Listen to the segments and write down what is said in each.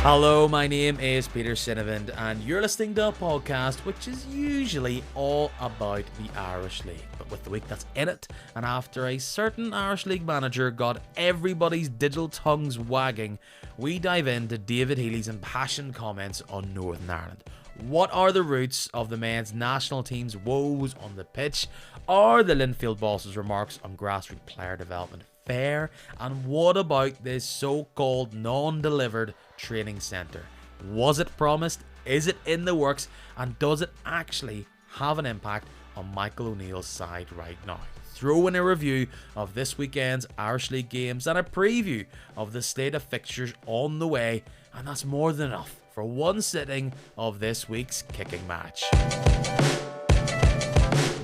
Hello, my name is Peter Sinavand, and you're listening to a podcast which is usually all about the Irish League. But with the week that's in it, and after a certain Irish League manager got everybody's digital tongues wagging, we dive into David Healy's impassioned comments on Northern Ireland. What are the roots of the men's national team's woes on the pitch? Are the Linfield boss's remarks on grassroots player development fair? And what about this so-called non-delivered training centre? Was it promised? Is it in the works? And does it actually have an impact on Michael O'Neill's side right now? Throw in a review of this weekend's Irish League games and a preview of the slate of fixtures on the way, and that's more than enough for one sitting of this week's kicking match.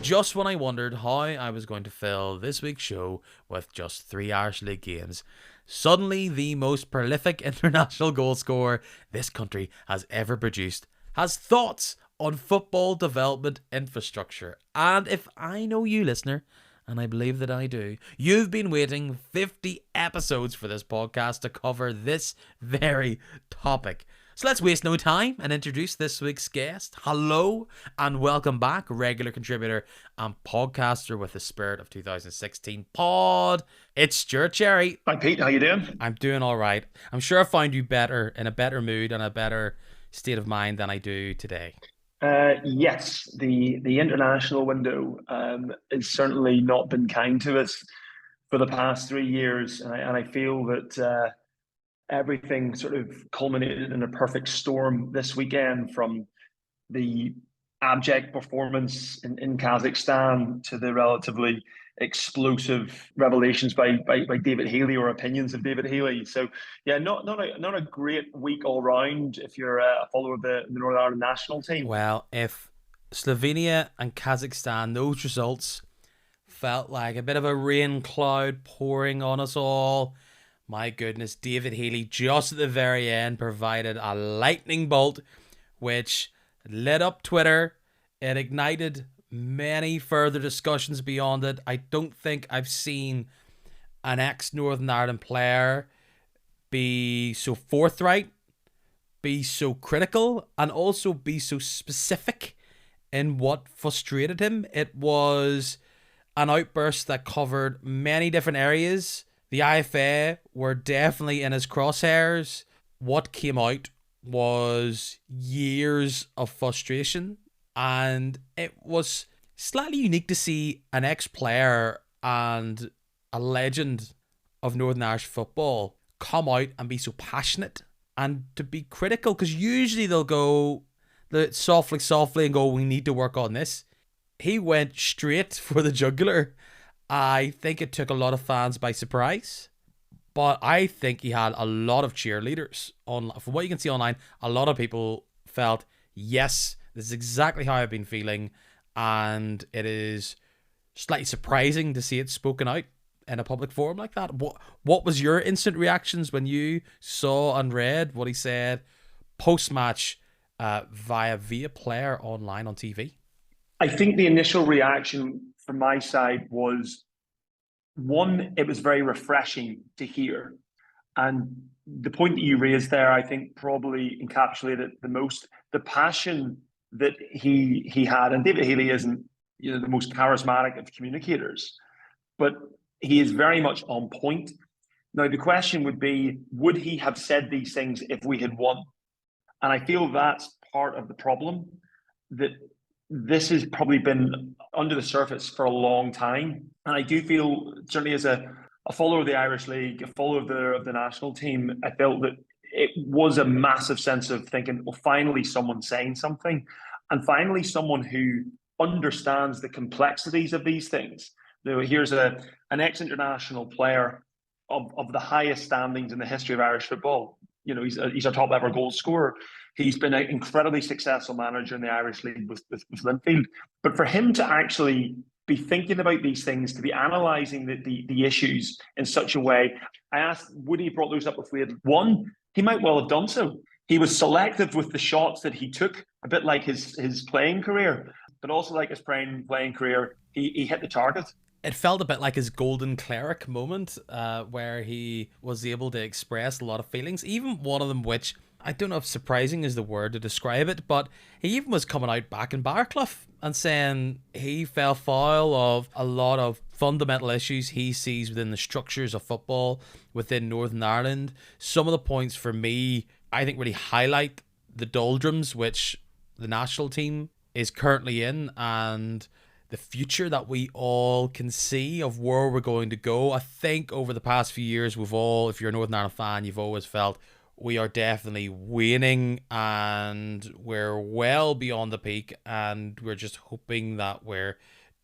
Just when I wondered how I was going to fill this week's show with just 3 Irish League games, suddenly the most prolific international goal scorer this country has ever produced has thoughts on football development infrastructure. And if I know you, listener, and I believe that I do, you've been waiting 50 episodes for this podcast to cover this very topic. So let's waste no time and introduce this week's guest. Hello and welcome back, regular contributor and podcaster with the spirit of 2016 pod. It's Stewart Cherry. Hi Pete, how you doing? I'm doing all right. I'm sure I found you better, in a better mood and a better state of mind than I do today. Yes, the international window has certainly not been kind to us for the past 3 years, and I feel that everything sort of culminated in a perfect storm this weekend, from the abject performance in Kazakhstan to the relatively explosive revelations by David Healy, or opinions of David Healy. So yeah, not a great week all round if you're a follower of the Northern Ireland national team. Well, if Slovenia and Kazakhstan, those results felt like a bit of a rain cloud pouring on us all, my goodness, David Healy just at the very end provided a lightning bolt which lit up Twitter. It ignited many further discussions beyond it. I don't think I've seen an ex-Northern Ireland player be so forthright, be so critical, and also be so specific in what frustrated him. It was an outburst that covered many different areas. The IFA were definitely in his crosshairs. What came out was years of frustration, and it was slightly unique to see an ex-player and a legend of Northern Irish football come out and be so passionate and to be critical, because usually they'll go softly and go, we need to work on this. He went straight for the jugular. I think it took a lot of fans by surprise, but I think he had a lot of cheerleaders. From what you can see online, a lot of people felt, yes, this is exactly how I've been feeling, and it is slightly surprising to see it spoken out in a public forum like that. What was your instant reactions when you saw and read what he said post-match via player online on TV? I think the initial reaction from my side was, one, it was very refreshing to hear. And the point that you raised there, I think, probably encapsulated the most, the passion that he had. And David Healy isn't, the most charismatic of communicators, but he is very much on point. Now, the question would be, would he have said these things if we had won? And I feel that's part of the problem, that this has probably been under the surface for a long time. And I do feel, certainly as a follower of the Irish League, a follower of the national team, I felt that it was a massive sense of thinking, well, finally someone saying something, and finally someone who understands the complexities of these things. Here's an ex-international player of the highest standings in the history of Irish football. He's a top-level goal scorer. He's been an incredibly successful manager in the Irish League with Linfield. But for him to actually be thinking about these things, to be analysing the issues in such a way, I asked, would he have brought those up if we had won? He might well have done so. He was selective with the shots that he took, a bit like his playing career, but also like his playing career, he hit the target. It felt a bit like his golden cleric moment, where he was able to express a lot of feelings, even one of them which I don't know if surprising is the word to describe it, but he even was coming out back in Barclough and saying he fell foul of a lot of fundamental issues he sees within the structures of football within Northern Ireland. Some of the points for me, I think, really highlight the doldrums which the national team is currently in, and the future that we all can see of where we're going to go. I think over the past few years, we've all, if you're a Northern Ireland fan, you've always felt we are definitely waning and we're well beyond the peak, and we're just hoping that we're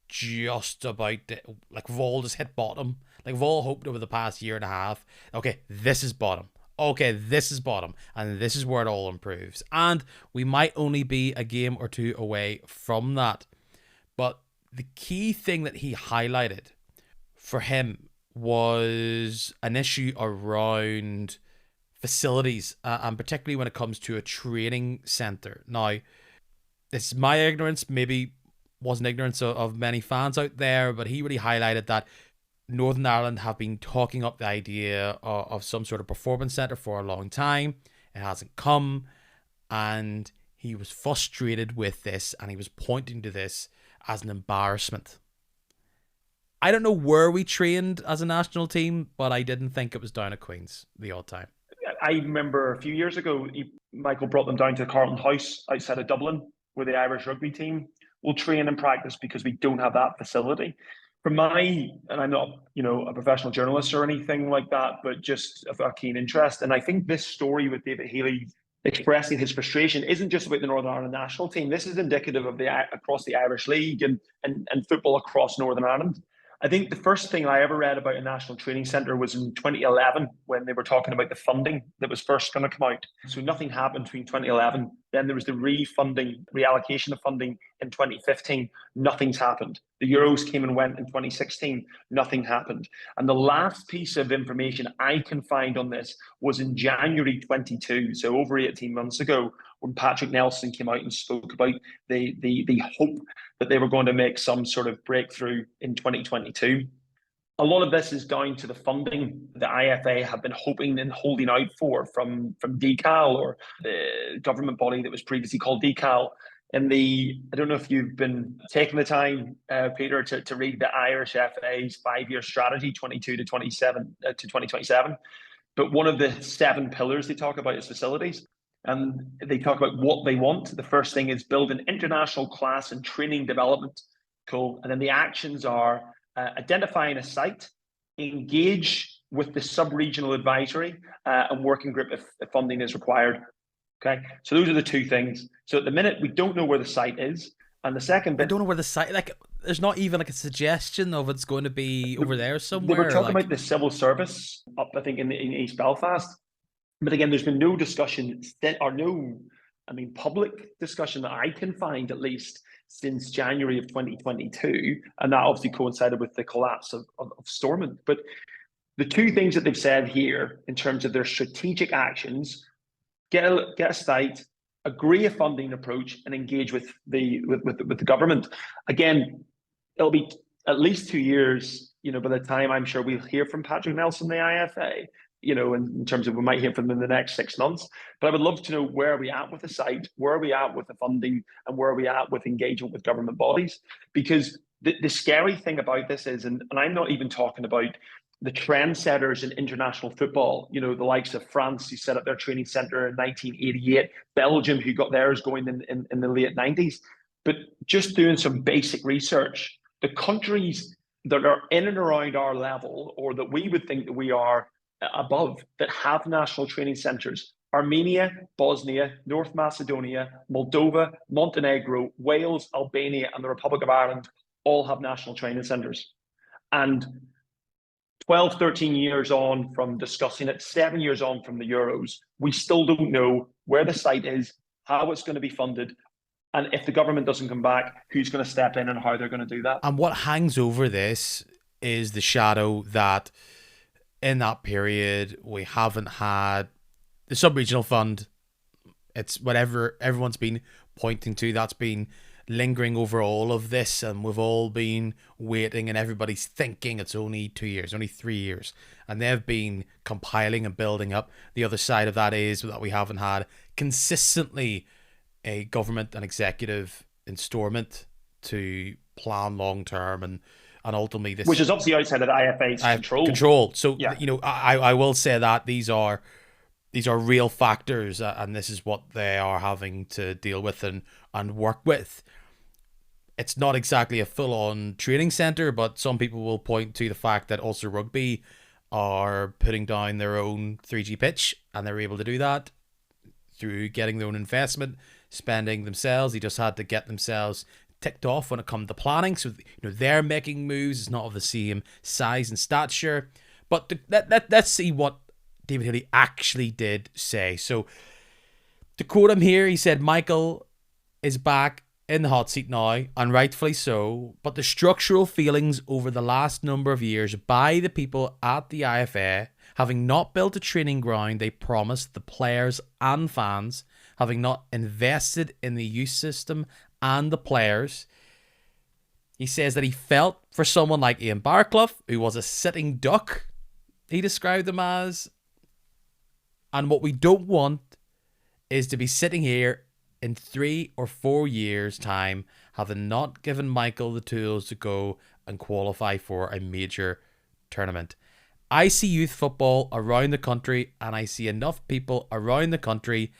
just about to, like, we've all just hit bottom. Like, we've all hoped over the past year and a half, okay, this is bottom. Okay, this is bottom, and this is where it all improves. And we might only be a game or two away from that. But the key thing that he highlighted for him was an issue around facilities, and particularly when it comes to a training centre. Now, this is my ignorance, maybe wasn't ignorance of many fans out there, but he really highlighted that Northern Ireland have been talking up the idea of some sort of performance centre for a long time. It hasn't come, and he was frustrated with this, and he was pointing to this as an embarrassment. I don't know where we trained as a national team, but I didn't think it was down at Queen's the odd time. I remember a few years ago, Michael brought them down to Carlton House outside of Dublin, where the Irish rugby team will train and practice because we don't have that facility. From my, and I'm not, a professional journalist or anything like that, but just of a keen interest. And I think this story with David Healy expressing his frustration isn't just about the Northern Ireland national team. This is indicative of across the Irish League and football across Northern Ireland. I think the first thing I ever read about a national training centre was in 2011 when they were talking about the funding that was first going to come out. So nothing happened between 2011. Then there was the reallocation of funding in 2015. Nothing's happened. The Euros came and went in 2016. Nothing happened. And the last piece of information I can find on this was in January 22, so over 18 months ago, when Patrick Nelson came out and spoke about the hope that they were going to make some sort of breakthrough in 2022. A lot of this is down to the funding the IFA have been hoping and holding out for from DCAL, or the government body that was previously called DCAL. I don't know if you've been taking the time, Peter, to read the Irish FA's 5-year strategy, 22 to 2027. But one of the 7 pillars they talk about is facilities. And they talk about what they want. The first thing is build an international class and training development. Cool. And then the actions are identifying a site, engage with the sub-regional advisory and working group if funding is required. Okay. So those are the 2 things. So at the minute, we don't know where the site is. And the second bit... I don't know where the site... Like, there's not even like a suggestion of it's going to be over there somewhere. They were talking about the civil service up, I think, in East Belfast. But again, there's been no discussion, or public discussion that I can find, at least, since January of 2022. And that obviously coincided with the collapse of Stormont. But the 2 things that they've said here in terms of their strategic actions: get a site, agree a funding approach, and engage with the government. Again, it'll be at least 2 years, by the time I'm sure we'll hear from Patrick Nelson, the IFA. In terms of we might hear from them in the next 6 months. But I would love to know, where are we at with the site, where are we at with the funding, and where are we at with engagement with government bodies? Because the scary thing about this is, and I'm not even talking about the trendsetters in international football, the likes of France, who set up their training centre in 1988, Belgium, who got theirs going in the late 90s. But just doing some basic research, the countries that are in and around our level, or that we would think that we are above, that have national training centres: Armenia, Bosnia, North Macedonia, Moldova, Montenegro, Wales, Albania, and the Republic of Ireland all have national training centres. And 12, 13 years on from discussing it, 7 years on from the Euros, we still don't know where the site is, how it's going to be funded, and if the government doesn't come back, who's going to step in and how they're going to do that. And what hangs over this is the shadow that in that period, we haven't had the sub-regional fund. It's whatever everyone's been pointing to. That's been lingering over all of this, and we've all been waiting, and everybody's thinking it's only 2 years, only 3 years, and they've been compiling and building up. The other side of that is that we haven't had consistently a government and executive installment to plan long term, and ultimately this, which is obviously outside of the IFA's control. So yeah. I will say that these are real factors, and this is what they are having to deal with and work with. It's not exactly a full-on training centre, but some people will point to the fact that Ulster Rugby are putting down their own 3G pitch, and they're able to do that through getting their own investment, spending themselves. They just had to get themselves ticked off when it comes to planning. So they're making moves. It's not of the same size and stature. But let's see what David Healy actually did say. So to quote him here, he said, Michael is back in the hot seat now, and rightfully so, but the structural feelings over the last number of years by the people at the IFA, having not built a training ground they promised the players and fans, having not invested in the youth system and the players. He says that he felt for someone like Ian Barclough, who was a sitting duck, he described them as, and what we don't want is to be sitting here in 3 or 4 years' time, having not given Michael the tools to go and qualify for a major tournament. I see youth football around the country, and I see enough people around the country.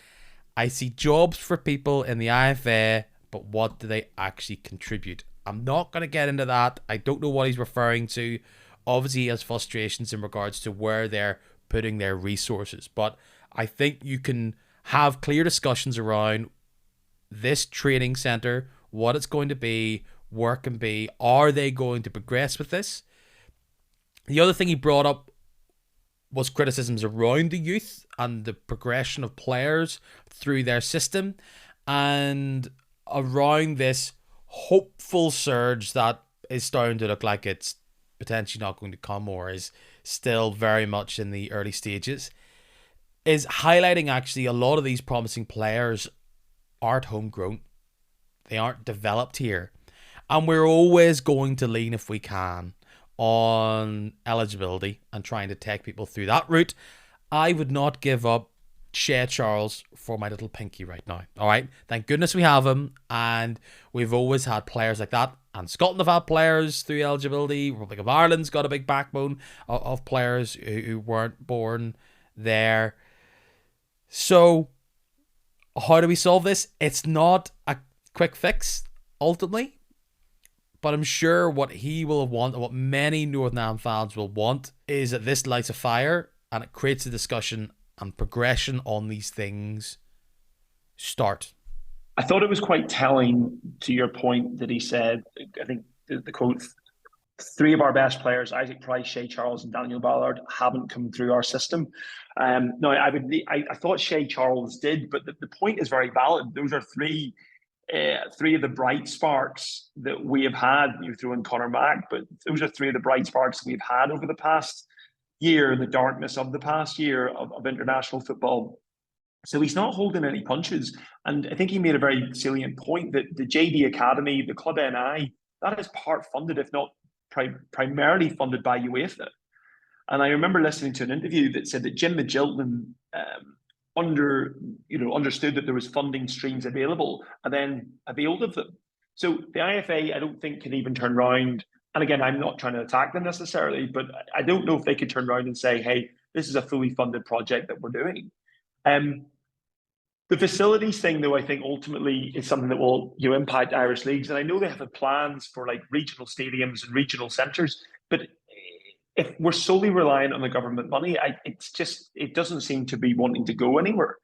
I see jobs for people in the IFA, but what do they actually contribute? I'm not going to get into that. I don't know what he's referring to. Obviously, he has frustrations in regards to where they're putting their resources, but I think you can have clear discussions around this training centre, what it's going to be, where it can be. Are they going to progress with this? The other thing he brought up was criticisms around the youth and the progression of players through their system, and around this hopeful surge that is starting to look like it's potentially not going to come, or is still very much in the early stages, is highlighting actually a lot of these promising players aren't homegrown. They aren't developed here. And we're always going to lean, if we can, on eligibility and trying to take people through that route. I would not give up Shea Charles for my little pinky right now. All right. Thank goodness we have him. And we've always had players like that. And Scotland have had players through eligibility. Republic of Ireland's got a big backbone of players who weren't born there. So how do we solve this? It's not a quick fix, ultimately. But I'm sure what he will want, and what many Northern Ireland fans will want, is that this lights a fire and it creates a discussion and progression on these things start. I thought it was quite telling to your point that he said, I think the quote, 3 of our best players, Isaac Price, Shea Charles and Daniel Ballard, haven't come through our system. No, I thought Shea Charles did, but the point is very valid. Those are three of the bright sparks that we have had. You threw in Conor Mack, but those are 3 of the bright sparks we've had over the past year, the darkness of the past year of international football. So he's not holding any punches. And I think he made a very salient point that the JD Academy, the Club NI, that is part funded, if not primarily funded by UEFA. And I remember listening to an interview that said that Jim Magilton understood that there was funding streams available and then availed of them. So the IFA, I don't think, can even turn around. And again, I'm not trying to attack them necessarily, but I don't know if they could turn around and say, hey, this is a fully funded project that we're doing. The facilities thing, though, I think ultimately is something that will impact Irish leagues. And I know they have plans for like regional stadiums and regional centres, but if we're solely reliant on the government money, it doesn't seem to be wanting to go anywhere.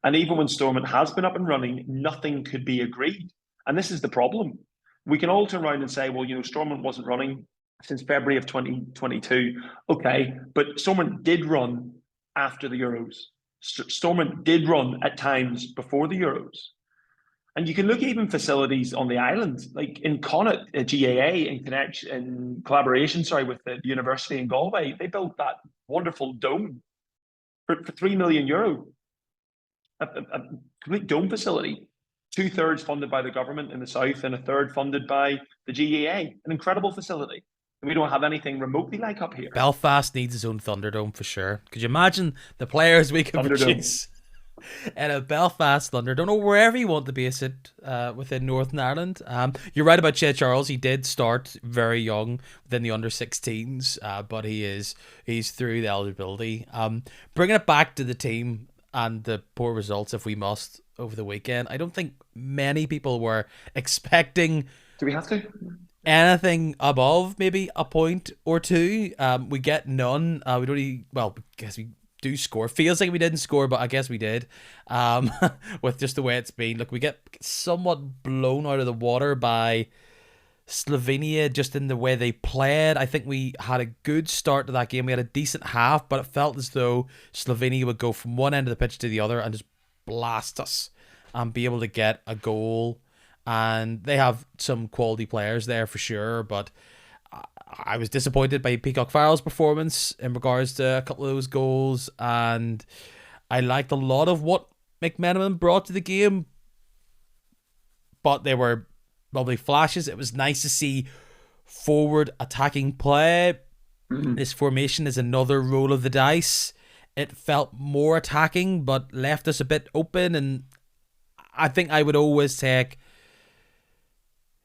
And even when Stormont has been up and running, nothing could be agreed. And this is the problem. We can all turn around and say, well, Stormont wasn't running since February of 2022. Okay, but Stormont did run after the Euros. Stormont did run at times before the Euros. And you can look at even facilities on the island, like in Connacht, GAA, in collaboration, with the university in Galway. They built that wonderful dome for €3 million, a complete dome facility. 2/3 funded by the government in the south and a third funded by the GEA. An incredible facility. And we don't have anything remotely like up here. Belfast needs its own Thunderdome for sure. Could you imagine the players we could Thunderdome. produce in a Belfast Thunderdome, or wherever you want to base it within Northern Ireland? You're right about Shea Charles. He did start very young within the under-16s, but he's through the eligibility. Bringing it back to the team and the poor results, if we must, over the weekend. I don't think many people were expecting. Do we have to? Anything above maybe a point or two. We get none. We don't even, well, I guess we do score. Feels like we didn't score, but I guess we did. With just the way it's been. Look, we get somewhat blown out of the water by Slovenia just in the way they played. I think we had a good start to that game. We had a decent half, but it felt as though Slovenia would go from one end of the pitch to the other and just blast us and be able to get a goal. And they have some quality players there for sure, but I was disappointed by Peacock Farrell's performance in regards to a couple of those goals, and I liked a lot of what McMenamin brought to the game, but they were probably flashes. It was nice to see forward attacking play. This formation is another roll of the dice. It felt more attacking, but left us a bit open, and I think I would always take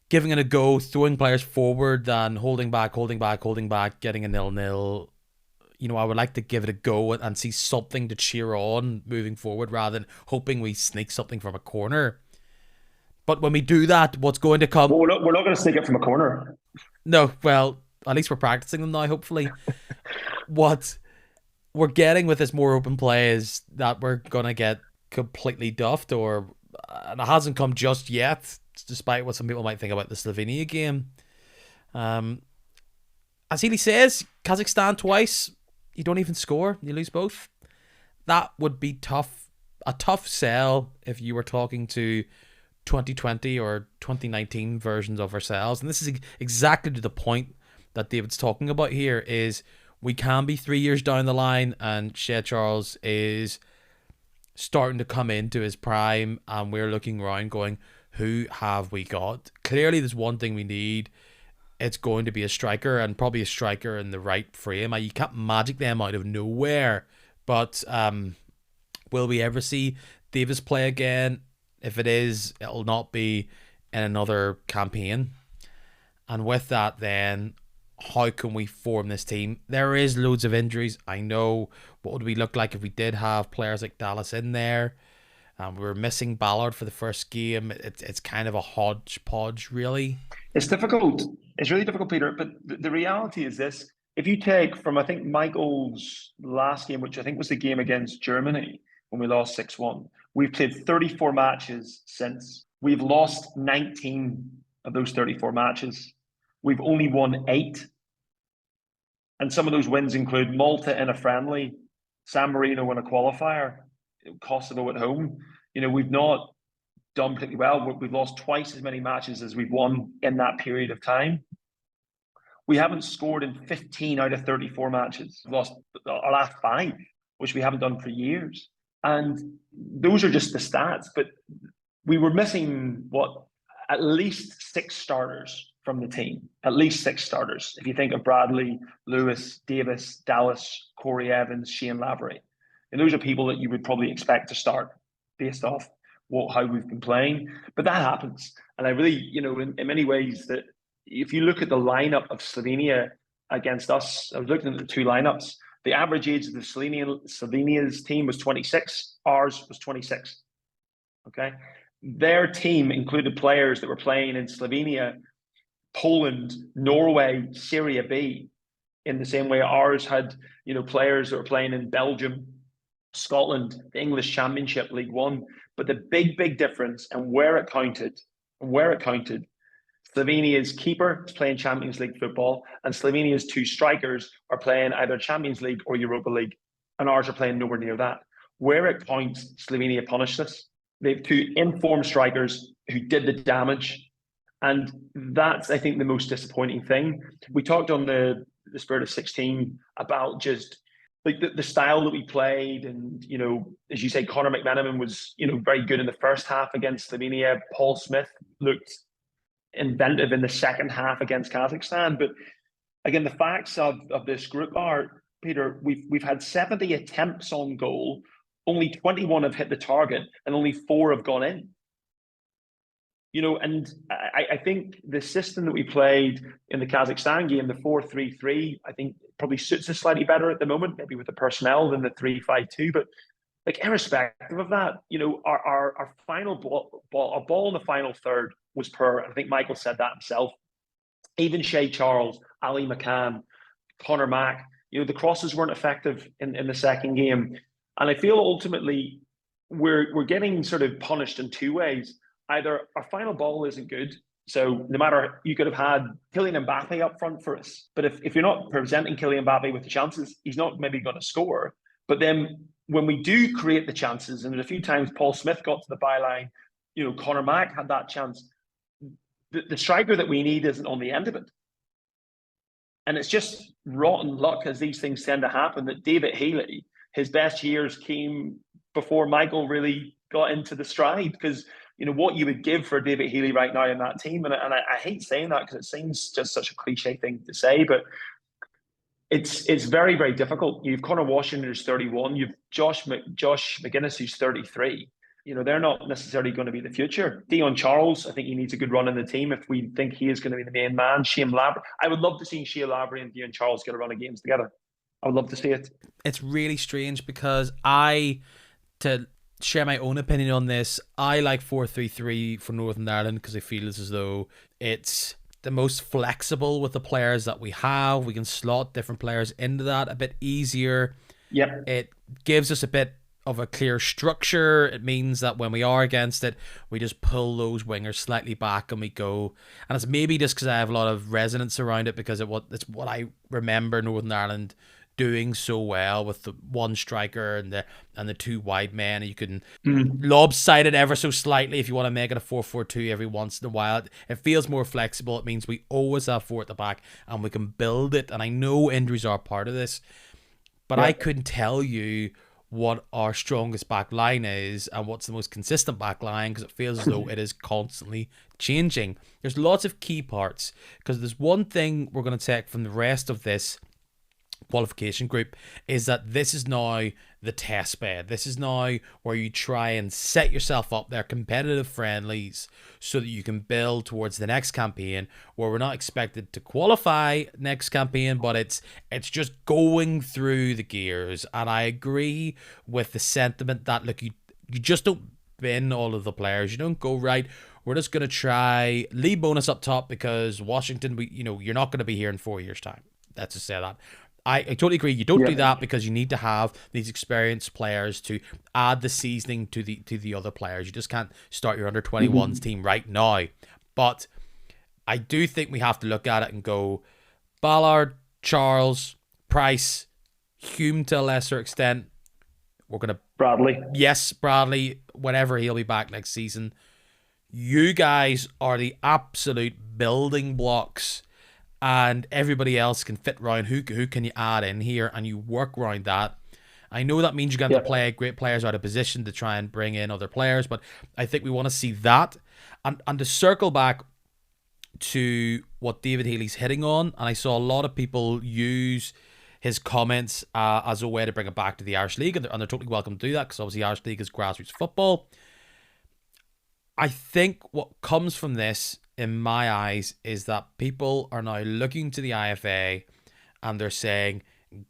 giving it a go, throwing players forward than holding back, getting a 0-0. You know, I would like to give it a go and see something to cheer on moving forward rather than hoping we sneak something from a corner. But when we do that, what's going to come? Well, we're not going to sneak it from a corner. No, well, at least we're practicing them now, hopefully. What we're getting with this more open play is that we're going to get completely duffed, and it hasn't come just yet, despite what some people might think about the Slovenia game. As Healy says, Kazakhstan twice, you don't even score, you lose both. That would be tough. A tough sell if you were talking to 2020 or 2019 versions of ourselves. And this is exactly to the point that David's talking about here, is we can be 3 years down the line and Shea Charles is starting to come into his prime and we're looking around going, who have we got? Clearly there's one thing we need. It's going to be a striker, and probably a striker in the right frame. You can't magic them out of nowhere, but will we ever see Davis play again? If it is, it'll not be in another campaign. And with that then, how can we form this team? There is loads of injuries. I know. What would we look like if we did have players like Dallas in there? We were missing Ballard for the first game. It's kind of a hodgepodge, really. It's difficult. It's really difficult, Peter. But the reality is this. If you take from, I think, Michael's last game, which I think was the game against Germany, when we lost 6-1, we've played 34 matches since. We've lost 19 of those 34 matches. We've only won 8. And some of those wins include Malta in a friendly, San Marino in a qualifier, Kosovo at home. You know, we've not done particularly well. We've lost twice as many matches as we've won in that period of time. We haven't scored in 15 out of 34 matches. We've lost our last 5, which we haven't done for years. And those are just the stats. But we were missing, at least 6 starters from the team. At least 6 starters. If you think of Bradley, Lewis, Davis, Dallas, Corey Evans, Shane Lavery. And those are people that you would probably expect to start based off how we've been playing. But that happens. And I really, in many ways, that if you look at the lineup of Slovenia against us, I was looking at the 2 lineups. The average age of the Slovenia's team was 26. Ours was 26. Okay. Their team included players that were playing in Slovenia, Poland, Norway, Syria B, in the same way ours had, players that were playing in Belgium, Scotland, the English Championship, League One. But the big difference, and where it counted, Slovenia's keeper is playing Champions League football, and Slovenia's 2 strikers are playing either Champions League or Europa League, and ours are playing nowhere near that. Where it counts, Slovenia punished us. They have 2 informed strikers who did the damage, and that's, I think, the most disappointing thing. We talked on the Spirit of 16 about just like the style that we played, and as you say, Conor McMenamin was very good in the first half against Slovenia. Paul Smith looked inventive in the second half against Kazakhstan. But again, the facts of this group are, Peter, we've had 70 attempts on goal, only 21 have hit the target, and only 4 have gone in. And I think the system that we played in the Kazakhstan game, the 4-3-3, I think probably suits us slightly better at the moment, maybe with the personnel, than the 3-5-2. But like, irrespective of that, our final ball in the final third was poor. I think Michael said that himself. Even Shea Charles, Ali McCann, Connor Mack, the crosses weren't effective in the second game. And I feel ultimately we're getting sort of punished in 2 ways. Either our final ball isn't good, so no matter, you could have had Kylian Mbappe up front for us, but if you're not presenting Kylian Mbappe with the chances, he's not maybe going to score. But then when we do create the chances, and there's a few times Paul Smith got to the byline, Connor Mack had that chance, the striker that we need isn't on the end of it. And it's just rotten luck, as these things tend to happen, that David Healy, his best years came before Michael really got into the stride, because what you would give for David Healy right now in that team. And I hate saying that because it seems just such a cliche thing to say, but it's very, very difficult. You've Connor Washington, who's 31. You've Josh McGuinness, who's 33. They're not necessarily going to be the future. Dion Charles, I think he needs a good run in the team if we think he is going to be the main man. Shane Lavery. I would love to see Shane Lavery and Dion Charles get a run of games together. I would love to see it. It's really strange because to share my own opinion on this, I like 4-3-3 for Northern Ireland because I feel as though it's the most flexible with the players that we have. We can slot different players into that a bit easier. Yep. It gives us a bit of a clear structure. It means that when we are against it, we just pull those wingers slightly back and we go. And it's maybe just because I have a lot of resonance around it, because it's what I remember Northern Ireland doing so well, with the one striker and the 2 wide men. You can lopside it ever so slightly if you want to make it a 4-4-2 every once in a while. It feels more flexible. It means we always have 4 at the back and we can build it. And I know injuries are part of this, but I couldn't tell you what our strongest back line is and what's the most consistent back line, because it feels as though it is constantly changing. There's lots of key parts, because there's one thing we're going to take from the rest of this qualification group, is that this is now the test bed. This is now where you try and set yourself up there, competitive friendlies, so that you can build towards the next campaign, where we're not expected to qualify next campaign, but it's just going through the gears. And I agree with the sentiment that, look, you just don't bin all of the players. You don't go, right, we're just going to try lead bonus up top because Washington, you're not going to be here in 4 years' time. Let's just say that. I totally agree. You don't do that, because you need to have these experienced players to add the seasoning to the other players. You just can't start your under-21s team right now. But I do think we have to look at it and go, Ballard, Charles, Price, Hume to a lesser extent. We're going to... Bradley. Yes, Bradley, whenever he'll be back next season. You guys are the absolute building blocks, and everybody else can fit around. Who can you add in here, and you work around that. I know that means you're going to play great players out of position to try and bring in other players, but I think we want to see that. And to circle back to what David Healy's hitting on, and I saw a lot of people use his comments as a way to bring it back to the Irish League, and they're totally welcome to do that, because obviously Irish League is grassroots football. I think what comes from this, in my eyes, is that people are now looking to the IFA and they're saying,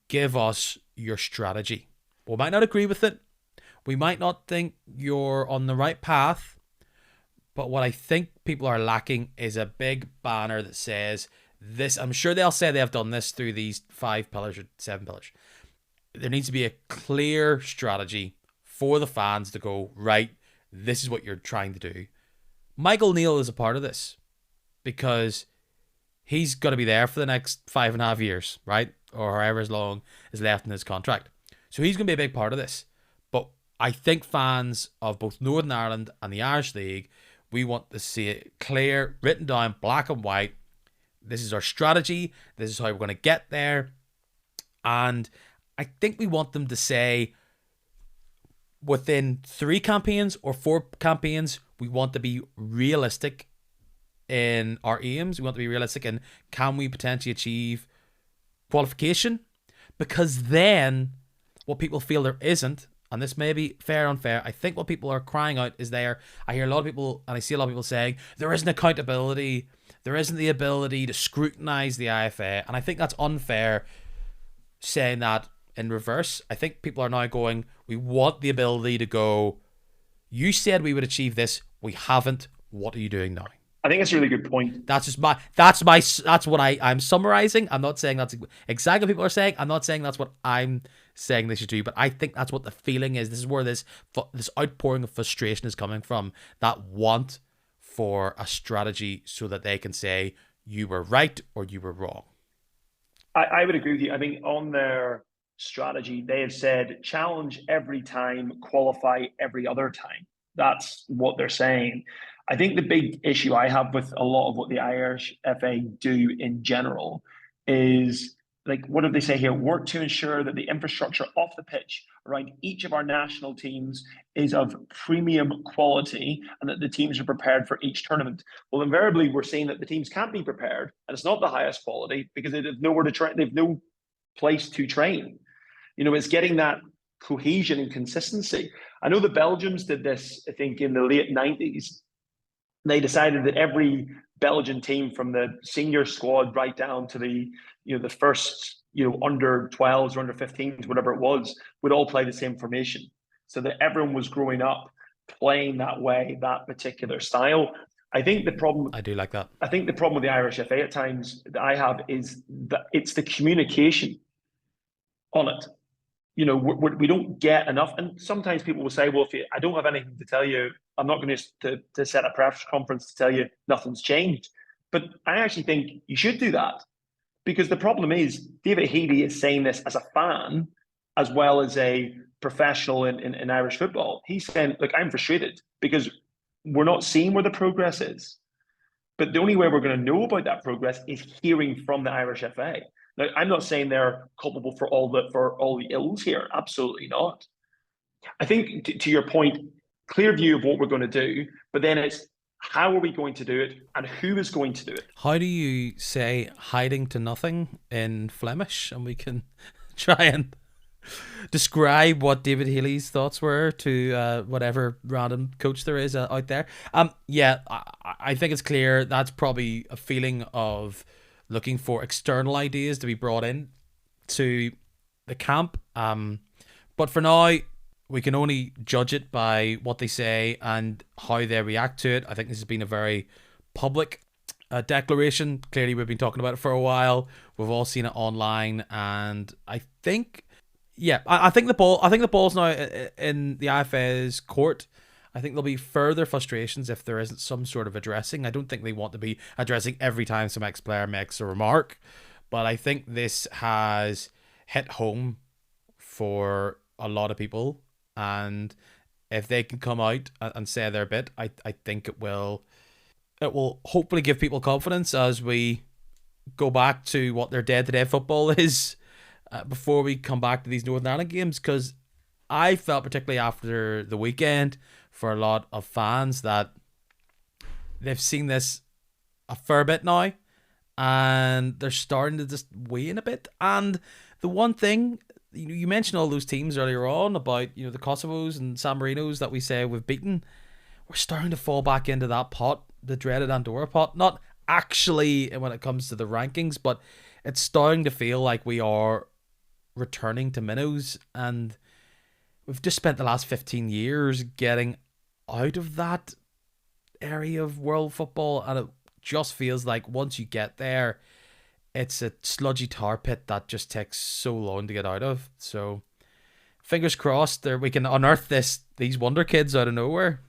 give us your strategy. We might not agree with it. We might not think you're on the right path. But what I think people are lacking is a big banner that says this. I'm sure they'll say they have done this through these 5 pillars or 7 pillars. There needs to be a clear strategy for the fans to go, right, this is what you're trying to do. Michael Neal is a part of this, because he's going to be there for the next 5.5 years, right? Or however long is left in his contract. So he's going to be a big part of this. But I think fans of both Northern Ireland and the Irish League, we want to see it clear, written down, black and white. This is our strategy. This is how we're going to get there. And I think we want them to say within 3 campaigns or 4 campaigns, we want to be realistic in our aims. We want to be realistic in can we potentially achieve qualification? Because then what people feel there isn't, and this may be fair or unfair, I think what people are crying out is there. I hear a lot of people, and I see a lot of people saying, there isn't accountability, there isn't the ability to scrutinise the IFA, and I think that's unfair saying that in reverse. I think people are now going, we want the ability to go, you said we would achieve this, we haven't, what are you doing now? I think that's a really good point. That's what I'm summarizing. I'm not saying that's exactly what people are saying. I'm not saying that's what I'm saying they should do, but I think that's what the feeling is. This is where this outpouring of frustration is coming from. That want for a strategy so that they can say you were right or you were wrong. I would agree with you. I think on their strategy, they have said challenge every time, qualify every other time. That's what they're saying. I think the big issue I have with a lot of what the Irish FA do in general is, like, what do they say here? Work to ensure that the infrastructure off the pitch around each of our national teams is of premium quality and that the teams are prepared for each tournament. Well, invariably, we're seeing that the teams can't be prepared and it's not the highest quality because they have nowhere to train. They've no place to train. It's getting that cohesion and consistency. I know the Belgians did this, I think, in the late 90s. They decided that every Belgian team from the senior squad right down to the first under 12s or under 15s, whatever it was, would all play the same formation, so that everyone was growing up playing that way, that particular style. I think the problem I do like that. I think the problem with the Irish FA at times that I have is that it's the communication on it. We don't get enough. And sometimes people will say, well, I don't have anything to tell you, I'm not going to set a press conference to tell you nothing's changed. But I actually think you should do that, because the problem is David Healy is saying this as a fan as well as a professional in Irish football. He's saying, look, I'm frustrated because we're not seeing where the progress is. But the only way we're going to know about that progress is hearing from the Irish FA. Now, I'm not saying they're culpable for all the ills here. Absolutely not. I think, to your point, clear view of what we're going to do, but then it's how are we going to do it and who is going to do it? How do you say hiding to nothing in Flemish? And we can try and describe what David Healy's thoughts were to whatever random coach there is out there. I think it's clear that's probably a feeling of looking for external ideas to be brought in to the camp. But for now, we can only judge it by what they say and how they react to it. I think this has been a very public declaration. Clearly, we've been talking about it for a while. We've all seen it online, and I think the ball's now in the IFA's court. I think there'll be further frustrations if there isn't some sort of addressing. I don't think they want to be addressing every time some ex-player makes a remark, but I think this has hit home for a lot of people, and if they can come out and say their bit, I think it will hopefully give people confidence as we go back to what their day-to-day football is before we come back to these Northern Ireland games, because I felt particularly after the weekend for a lot of fans that they've seen this a fair bit now and they're starting to just wane a bit. And the one thing, you mentioned all those teams earlier on about the Kosovos and San Marinos that we say we've beaten. We're starting to fall back into that pot, the dreaded Andorra pot. Not actually when it comes to the rankings, but it's starting to feel like we are returning to minnows, and we've just spent the last 15 years getting out of that area of world football, and it just feels like once you get there, it's a sludgy tar pit that just takes so long to get out of. So fingers crossed there we can unearth these wonder kids out of nowhere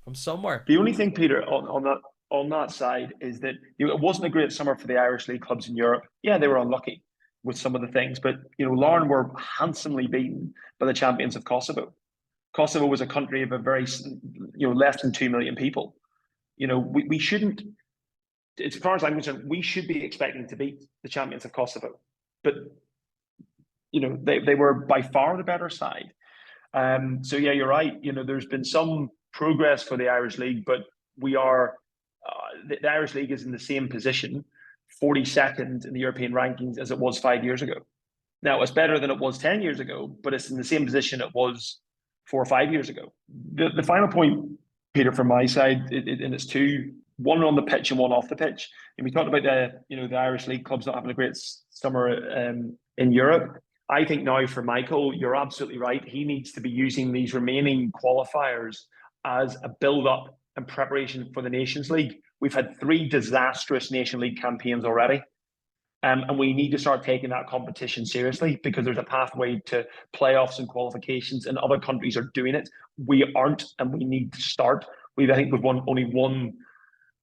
from somewhere. The only thing, Peter, on that side is that it wasn't a great summer for the Irish League clubs in Europe. Yeah, they were unlucky with some of the things, but Larne were handsomely beaten by the champions of Kosovo. Kosovo was a country of a very less than 2 million people. We shouldn't, as far as I'm concerned, we should be expecting to beat the champions of Kosovo. But they were by far the better side. So yeah, you're right. There's been some progress for the Irish League, but we are the Irish League is in the same position, 42nd in the European rankings as it was 5 years ago. Now it's better than it was 10 years ago, but it's in the same position it was 4 or 5 years ago. The final point, Peter, from my side, and it's two: one on the pitch and one off the pitch. And we talked about the Irish League clubs not having a great summer in Europe. I think now for Michael, you're absolutely right. He needs to be using these remaining qualifiers as a build-up and preparation for the Nations League. We've had 3 disastrous Nation League campaigns already. And we need to start taking that competition seriously, because there's a pathway to playoffs and qualifications, and other countries are doing it. We aren't, and we need to start. I think we've won only 1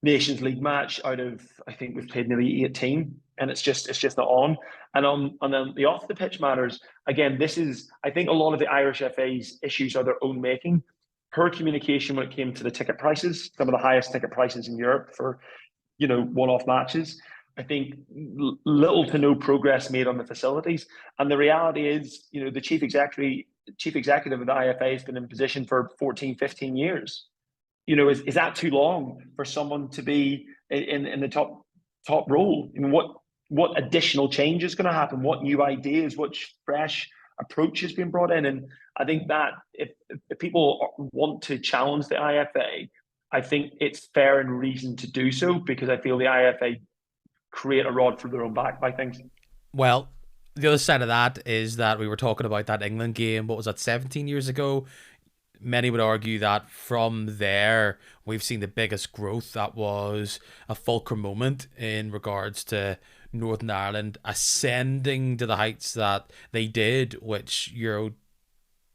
Nations League match out of, I think we've played nearly 18, and it's just not on. And then the off the pitch matters. Again, I think a lot of the Irish FA's issues are their own making. Her communication when it came to the ticket prices, some of the highest ticket prices in Europe for one-off matches. I think little to no progress made on the facilities. And the reality is, the chief executive of the IFA has been in position for 14, 15 years. Is that too long for someone to be in the top role? I mean, what additional change is going to happen? What new ideas? What fresh approach has been brought in? And I think that if people want to challenge the IFA, I think it's fair and reason to do so, because I feel the IFA create a rod for their own back by things. Well, the other side of that is that we were talking about that England game. What was that, 17 years ago? Many would argue that from there, we've seen the biggest growth. That was a fulcrum moment in regards to Northern Ireland ascending to the heights that they did, which Euro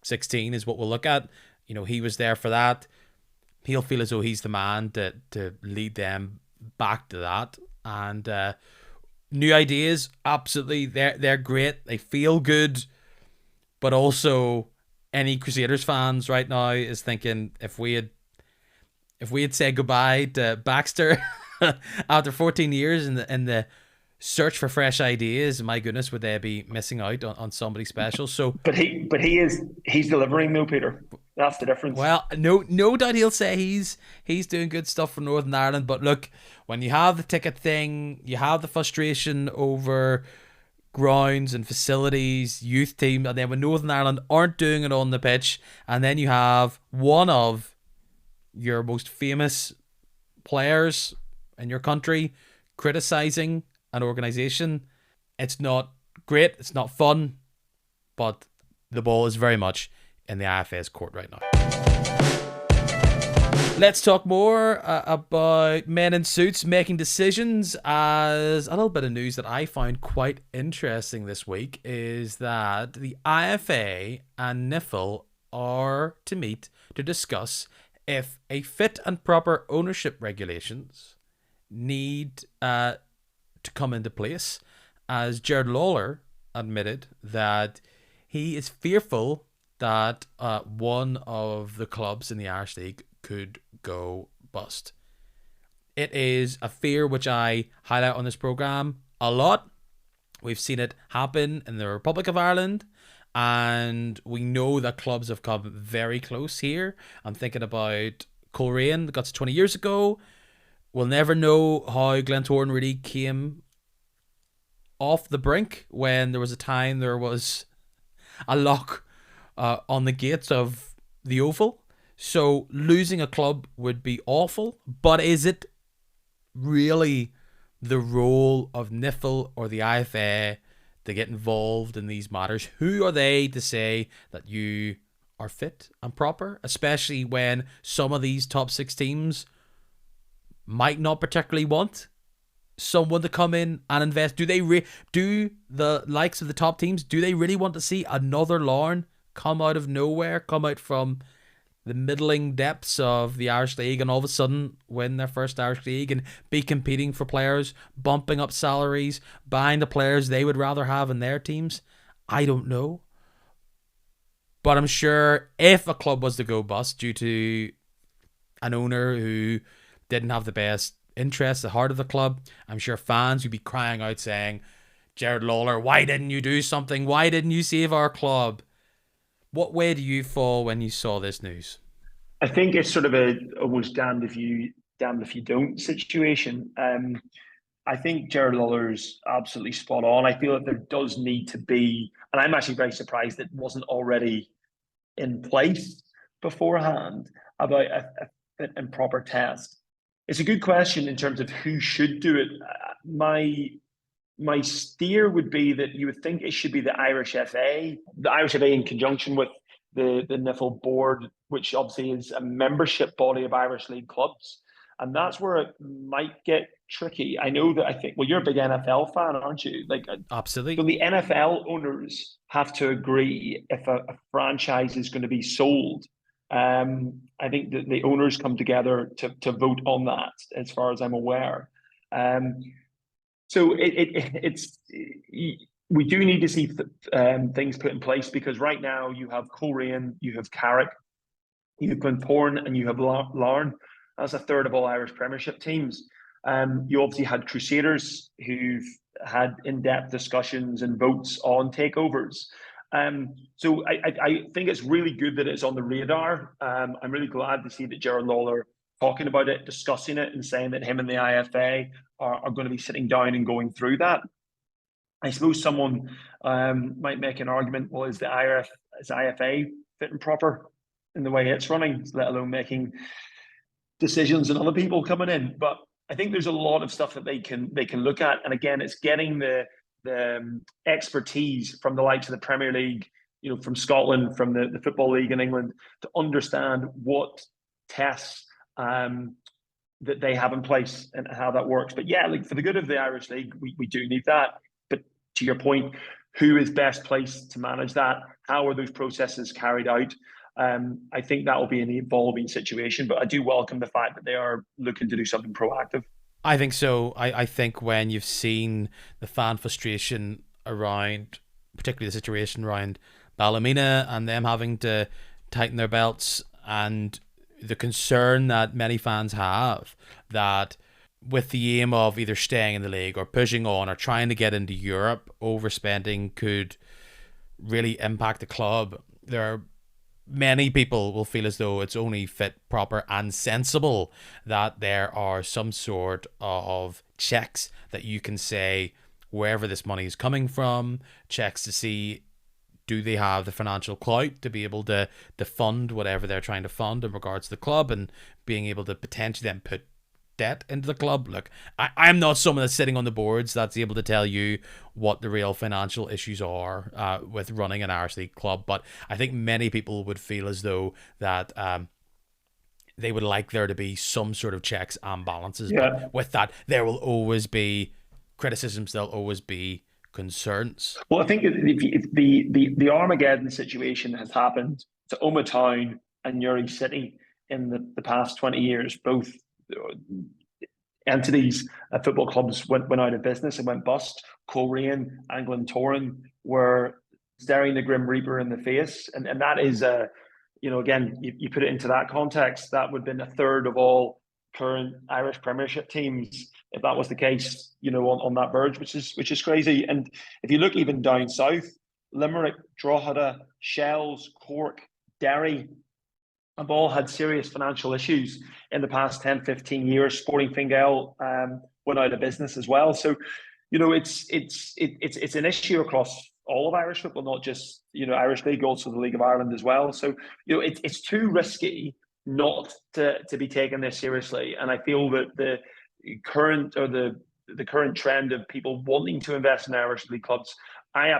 16 is what we'll look at. He was there for that. He'll feel as though he's the man to lead them back to that. And new ideas, absolutely, they're great. They feel good, but also any Crusaders fans right now is thinking, if we had said goodbye to Baxter after 14 years in the search for fresh ideas, my goodness, would they be missing out on somebody special? So, but he's delivering though, Peter. That's the difference. Well, no doubt he'll say he's doing good stuff for Northern Ireland. But look, when you have the ticket thing, you have the frustration over grounds and facilities, youth team, and then when Northern Ireland aren't doing it on the pitch, and then you have one of your most famous players in your country criticising an organisation, it's not great, it's not fun, but the ball is very much in the IFA's court right now. Let's talk more about men in suits making decisions. As a little bit of news that I found quite interesting this week is that the IFA and NIFL are to meet to discuss if a fit and proper ownership regulations need to come into place, as Jared Lawler admitted that he is fearful that one of the clubs in the Irish League could go bust. It is a fear which I highlight on this programme a lot. We've seen it happen in the Republic of Ireland, and we know that clubs have come very close here. I'm thinking about Coleraine, that got to 20 years ago. We'll never know how Glentoran really came off the brink when there was a time there was a lock on the gates of the Oval. So losing a club would be awful, but is it really the role of NIFL or the IFA to get involved in these matters? Who are they to say that you are fit and proper, especially when some of these top 6 teams might not particularly want someone to come in and invest? Do they do the likes of the top teams, do they really want to see another Larne come out of nowhere, come out from the middling depths of the Irish League and all of a sudden win their first Irish League and be competing for players, bumping up salaries, buying the players they would rather have in their teams? I don't know. But I'm sure if a club was to go bust due to an owner who didn't have the best interests at the heart of the club, I'm sure fans would be crying out saying, Jared Lawler, why didn't you do something? Why didn't you save our club? What way do you fall when you saw this news? I think it's sort of a almost damned if you don't situation. I think Jared Lawler's absolutely spot on. I feel that there does need to be, and I'm actually very surprised it wasn't already in place beforehand about a fit and proper test. It's a good question in terms of who should do it. My steer would be that you would think it should be the Irish FA in conjunction with the NIFL board, which obviously is a membership body of Irish League clubs. And that's where it might get tricky. I know that well, you're a big NFL fan, aren't you? So Absolutely. the NFL owners have to agree if a franchise is going to be sold. I think that the owners come together to vote on that, as far as I'm aware. So it's we do need to see things put in place, because right now you have Coleraine, you have Carrick, you have Glentoran, and you have Larne. That's a third of all Irish Premiership teams. You obviously had Crusaders, who've had in-depth discussions and votes on takeovers. So I think it's really good that it's on the radar. I'm really glad to see that Jared Lawler talking about it, discussing it, and saying that him and the IFA are going to be sitting down and going through that. I suppose someone might make an argument, well, is IFA fit and proper in the way it's running, let alone making decisions and other people coming in? But I think there's a lot of stuff that they can look at. And again, it's getting the expertise from the likes of the Premier League, from Scotland, from the Football League in England, to understand what tests that they have in place and how that works. But yeah, for the good of the Irish League, we do need that. But to your point, who is best placed to manage that? How are those processes carried out? I think that will be an evolving situation, but I do welcome the fact that they are looking to do something proactive. I think so. I think when you've seen the fan frustration around, particularly the situation around Ballymena and them having to tighten their belts, and the concern that many fans have that with the aim of either staying in the league or pushing on or trying to get into Europe, overspending could really impact the club. There are many people will feel as though it's only fit, proper, and sensible that there are some sort of checks that you can say wherever this money is coming from, checks to see do they have the financial clout to be able to fund whatever they're trying to fund in regards to the club, and being able to potentially then put debt into the club. Look, I'm not someone that's sitting on the boards that's able to tell you what the real financial issues are with running an Irish League club, but I think many people would feel as though that they would like there to be some sort of checks and balances. Yeah. But with that, there will always be criticisms, there'll always be concerns. Well, I think if the Armageddon situation has happened to Oma Town and Newry City in the past 20 years, both entities, football clubs went out of business and went bust. Coleraine and Glentoran were staring the Grim Reaper in the face. And that is, again, you put it into that context, that would have been a third of all current Irish Premiership teams, if that was the case, on that verge, which is crazy. And if you look even down south, Limerick, Drogheda, Shells, Cork, Derry have all had serious financial issues in the past 10, 15 years. Sporting Fingal went out of business as well. So, it's an issue across all of Irish football, not just, Irish League, also the League of Ireland as well. So, it's too risky not to be taken this seriously. And I feel that the current trend of people wanting to invest in Irish League clubs, I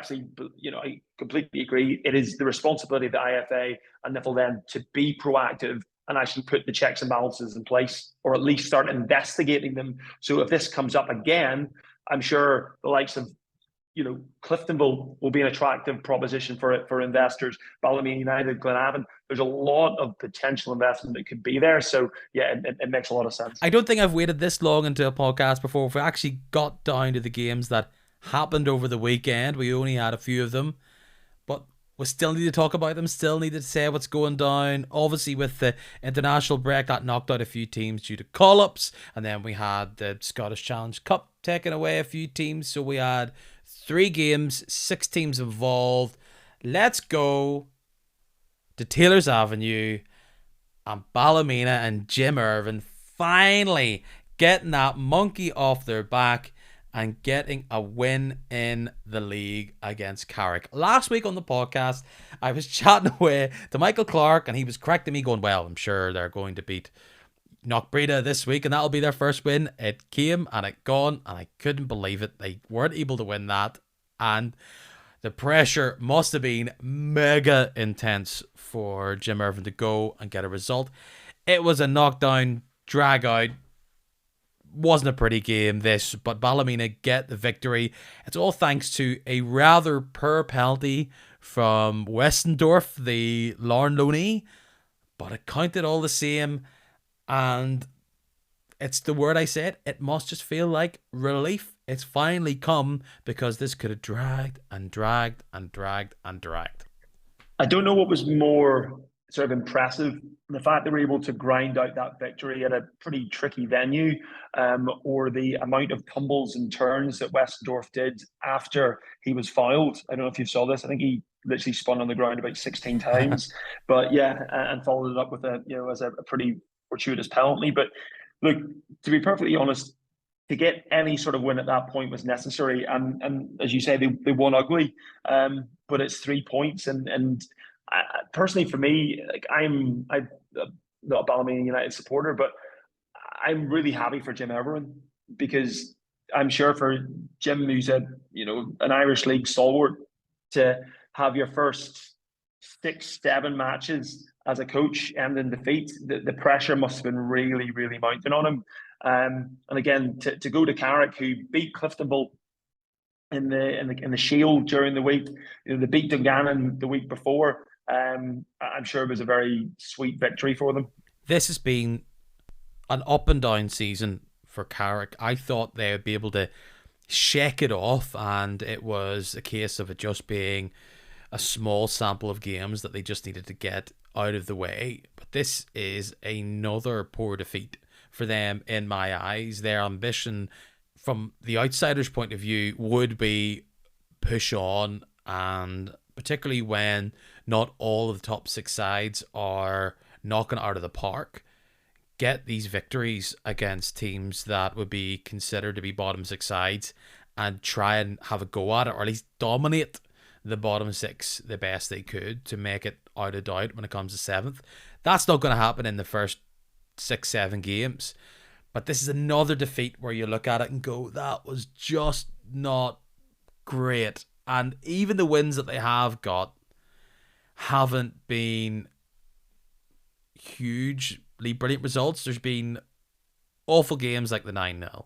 completely agree. It is the responsibility of the IFA and NIFL then to be proactive and actually put the checks and balances in place, or at least start investigating them. So if this comes up again, I'm sure the likes of Cliftonville will be an attractive proposition for investors. Ballymena United, Glenavon, there's a lot of potential investment that could be there. So yeah, it makes a lot of sense. I don't think I've waited this long into a podcast before if we actually got down to the games that happened over the weekend. We only had a few of them, but we still need to talk about them, still need to say what's going down. Obviously with the international break, that knocked out a few teams due to call-ups, and then we had the Scottish Challenge Cup taking away a few teams, so we had 3 games, 6 teams involved. Let's go to Taylor's Avenue and Ballymena and Jim Irvin finally getting that monkey off their back and getting a win in the league against Carrick. Last week on the podcast, I was chatting away to Michael Clark and he was correcting me going, well, I'm sure they're going to beat Knockbreda this week and that'll be their first win. It came and it gone and I couldn't believe it. They weren't able to win that and the pressure must have been mega intense for Jim Irvin to go and get a result. It was a knockdown, drag out. Wasn't a pretty game this, but Ballymena get the victory. It's all thanks to a rather poor penalty from Westendorf, the Larne loanee, but it counted all the same. And it's the word I said, it must just feel like relief. It's finally come because this could have dragged and dragged and dragged and dragged. I don't know what was more sort of impressive, the fact they were able to grind out that victory at a pretty tricky venue, or the amount of tumbles and turns that Westendorf did after he was fouled. I don't know if you saw this. I think he literally spun on the ground about 16 times, but yeah, and followed it up with as a pretty fortuitous penalty. But look, to be perfectly honest, to get any sort of win at that point was necessary, and as you say, they won ugly, but it's 3 points, and personally for me, like I'm not a Ballymena United supporter, but I'm really happy for Jim Irvin because I'm sure for Jim, who's an Irish League stalwart, to have your first 6-7 matches as a coach end in defeat, the pressure must have been really, really mounting on him. And again, to go to Carrick, who beat Cliftonville in the Shield during the week, they beat Dungannon the week before. I'm sure it was a very sweet victory for them. This has been an up and down season for Carrick. I thought they would be able to shake it off, and it was a case of it just being a small sample of games that they just needed to get out of the way. But this is another poor defeat for them in my eyes. Their ambition from the outsider's point of view would be push on, and particularly when not all of the top 6 sides are knocking out of the park, get these victories against teams that would be considered to be bottom 6 sides and try and have a go at it, or at least dominate the bottom 6 the best they could to make it out of doubt when it comes to 7th. That's not going to happen in the first 6-7 games. But this is another defeat where you look at it and go, that was just not great. And even the wins that they have got haven't been hugely brilliant results. There's been awful games like the 9-0.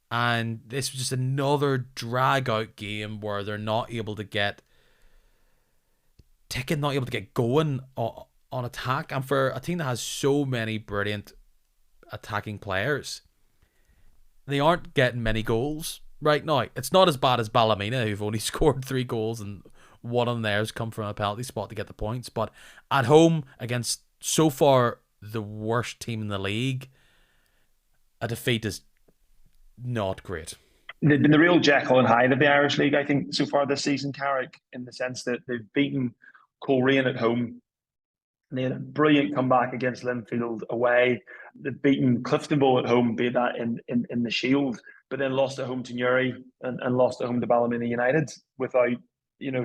And this was just another drag out game where they're not able to get ticking, not able to get going on attack. And for a team that has so many brilliant attacking players, they aren't getting many goals right now. It's not as bad as Ballymena, who've only scored 3 goals and one of them there has come from a penalty spot to get the points. But at home against so far the worst team in the league, a defeat is not great. They've been the real Jekyll and Hyde of the Irish League, I think, so far this season, Carrick, in the sense that they've beaten Coleraine at home. They had a brilliant comeback against Linfield away. They've beaten Cliftonville at home, be that in the Shield, but then lost at home to Newry and lost at home to Ballymena United without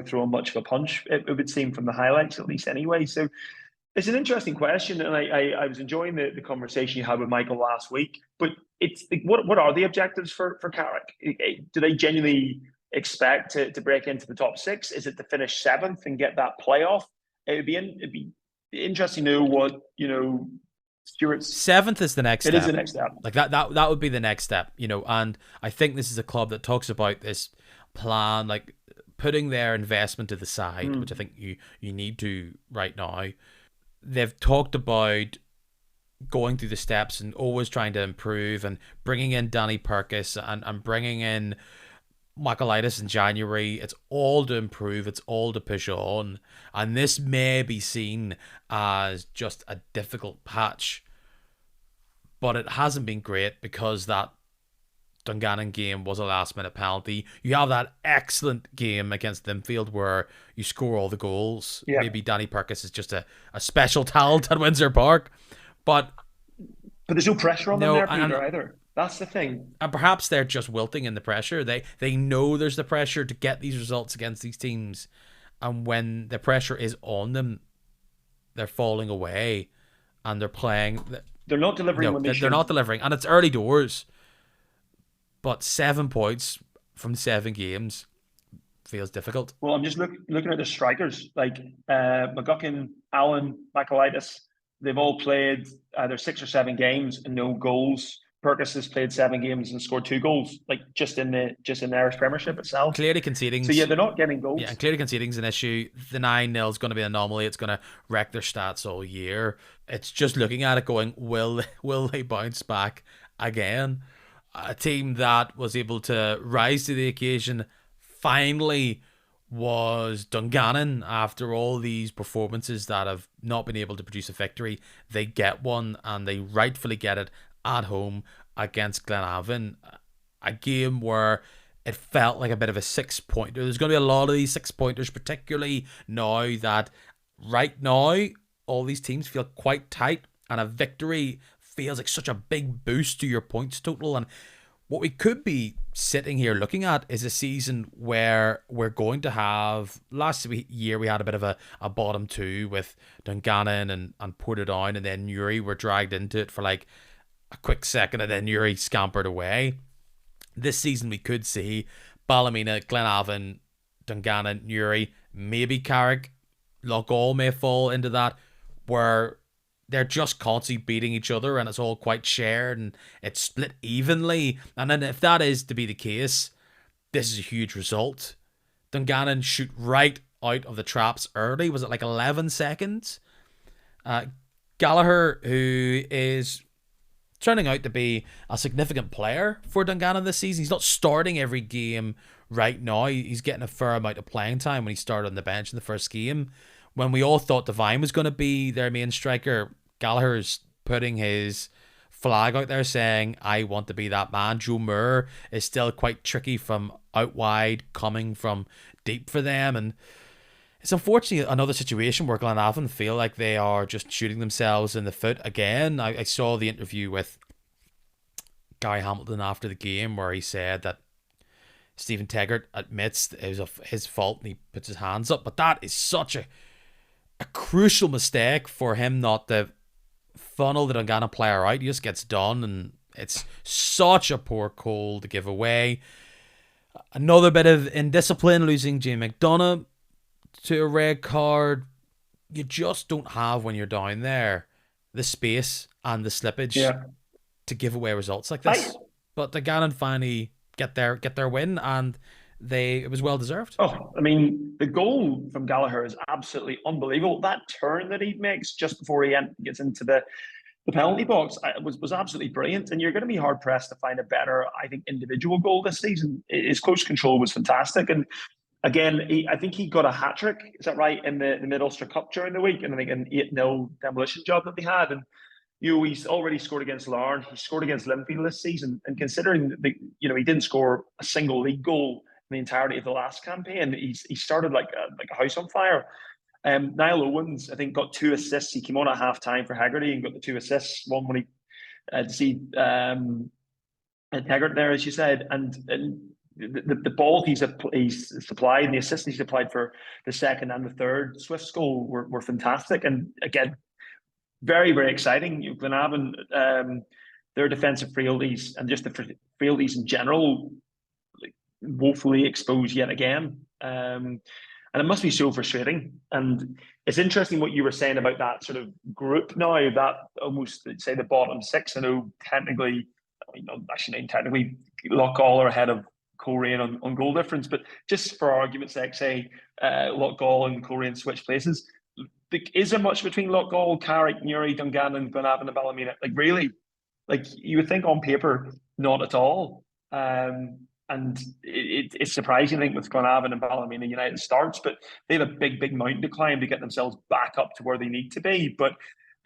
throwing much of a punch, it would seem, from the highlights at least anyway. So it's an interesting question, and I was enjoying the conversation you had with Michael last week. But it's what are the objectives for Carrick? Do they genuinely expect to break into the top 6? Is it to finish 7th and get that playoff? It'd be interesting to know what Stewart's 7th is the next step. It is the next step. Like that would be the next step, and I think this is a club that talks about this plan, like putting their investment to the side, which I think you need to right now. They've talked about going through the steps and always trying to improve, and bringing in Danny Perkis and bringing in Michaelitis in January. It's all to improve, it's all to push on, and this may be seen as just a difficult patch, but it hasn't been great because that Dungannon game was a last minute penalty. You have that excellent game against Linfield where you score all the goals. Yeah. Maybe Danny Perkis is just a special talent at Windsor Park. But there's no pressure on them no, there, Peter, either. That's the thing. And perhaps they're just wilting in the pressure. They know there's the pressure to get these results against these teams. And when the pressure is on them, they're falling away and they're playing. They're not delivering when they should. They're not delivering. And it's early doors. But 7 points from 7 games feels difficult. Well, I'm just looking at the strikers. Like McGuckin, Allen, Michaelitis, they've all played either 6 or 7 games and no goals. Perkis has played 7 games and scored 2 goals, like just in the Irish Premiership itself. Clearly conceding. So yeah, they're not getting goals. Yeah, and clearly conceding's an issue. The 9-0 is going to be an anomaly. It's going to wreck their stats all year. It's just looking at it going, will they bounce back again? A team that was able to rise to the occasion finally was Dungannon. After all these performances that have not been able to produce a victory, they get one, and they rightfully get it at home against Glenavon. A game where it felt like a bit of a 6-pointer. There's going to be a lot of these 6-pointers, particularly now that right now all these teams feel quite tight, and a victory feels like such a big boost to your points total. And what we could be sitting here looking at is a season where we're going to have, last year we had a bit of a bottom 2 with Dungannon and Portadown, and then Newry were dragged into it for like a quick second, and then Newry scampered away. This season we could see Ballymena, Glenavon, Dungannon, Newry, maybe Carrick, Loughgall may fall into that, where they're just constantly beating each other and it's all quite shared and it's split evenly. And then if that is to be the case, this is a huge result. Dungannon shoot right out of the traps early. Was it like 11 seconds? Gallagher, who is turning out to be a significant player for Dungannon this season. He's not starting every game right now. He's getting a fair amount of playing time when he started on the bench in the first game. When we all thought Devine was going to be their main striker, Gallagher's putting his flag out there saying, I want to be that man. Joe Moore is still quite tricky from out wide, coming from deep for them. And it's unfortunately another situation where Glenavon feel like they are just shooting themselves in the foot again. I saw the interview with Gary Hamilton after the game where he said that Stephen Taggart admits it was his fault and he puts his hands up. But that is such a crucial mistake for him not to funnel the Dungannon player out. He just gets done, and it's such a poor call to give away. Another bit of indiscipline, losing Jamie McDonough to a red card. You just don't have, when you're down there, the space and the slippage to give away results like this. But Dungannon finally get their win, and it was well deserved. Oh, I mean, the goal from Gallagher is absolutely unbelievable. That turn that he makes just before he gets into the penalty box was absolutely brilliant. And you're going to be hard pressed to find a better, I think, individual goal this season. His close control was fantastic. And again, I think he got a hat trick. Is that right? In the Mid-Ulster Cup during the week, and I think an 8-0 demolition job that they had. And he's already scored against Larne. He scored against Linfield this season. And considering he didn't score a single league goal in the entirety of the last campaign, he started like a house on fire. Niall Owens, I think, got 2 assists. He came on at half time for Haggerty and got the 2 assists. One when he Taggart there, as you said, and the ball he's supplied and the assists he's applied for the second and the third Swift's goal were fantastic. And again, very, very exciting. Glenavon, their defensive frailties and just the frailties in general, woefully exposed yet again. And it must be so frustrating. And it's interesting what you were saying about that sort of group now, that almost, say, the bottom 6. I know technically Loughgall are ahead of Coleraine on goal difference, but just for argument's sake, say Loughgall and Coleraine switch places. Is there much between Loughgall, Carrick, Newry, Dungannon, Glenavon and Ballymena? Like, really? Like, you would think on paper, not at all. And it's surprising, I think, with Glenavon and Ballymena United starts, but they have a big, big mountain to climb to get themselves back up to where they need to be. But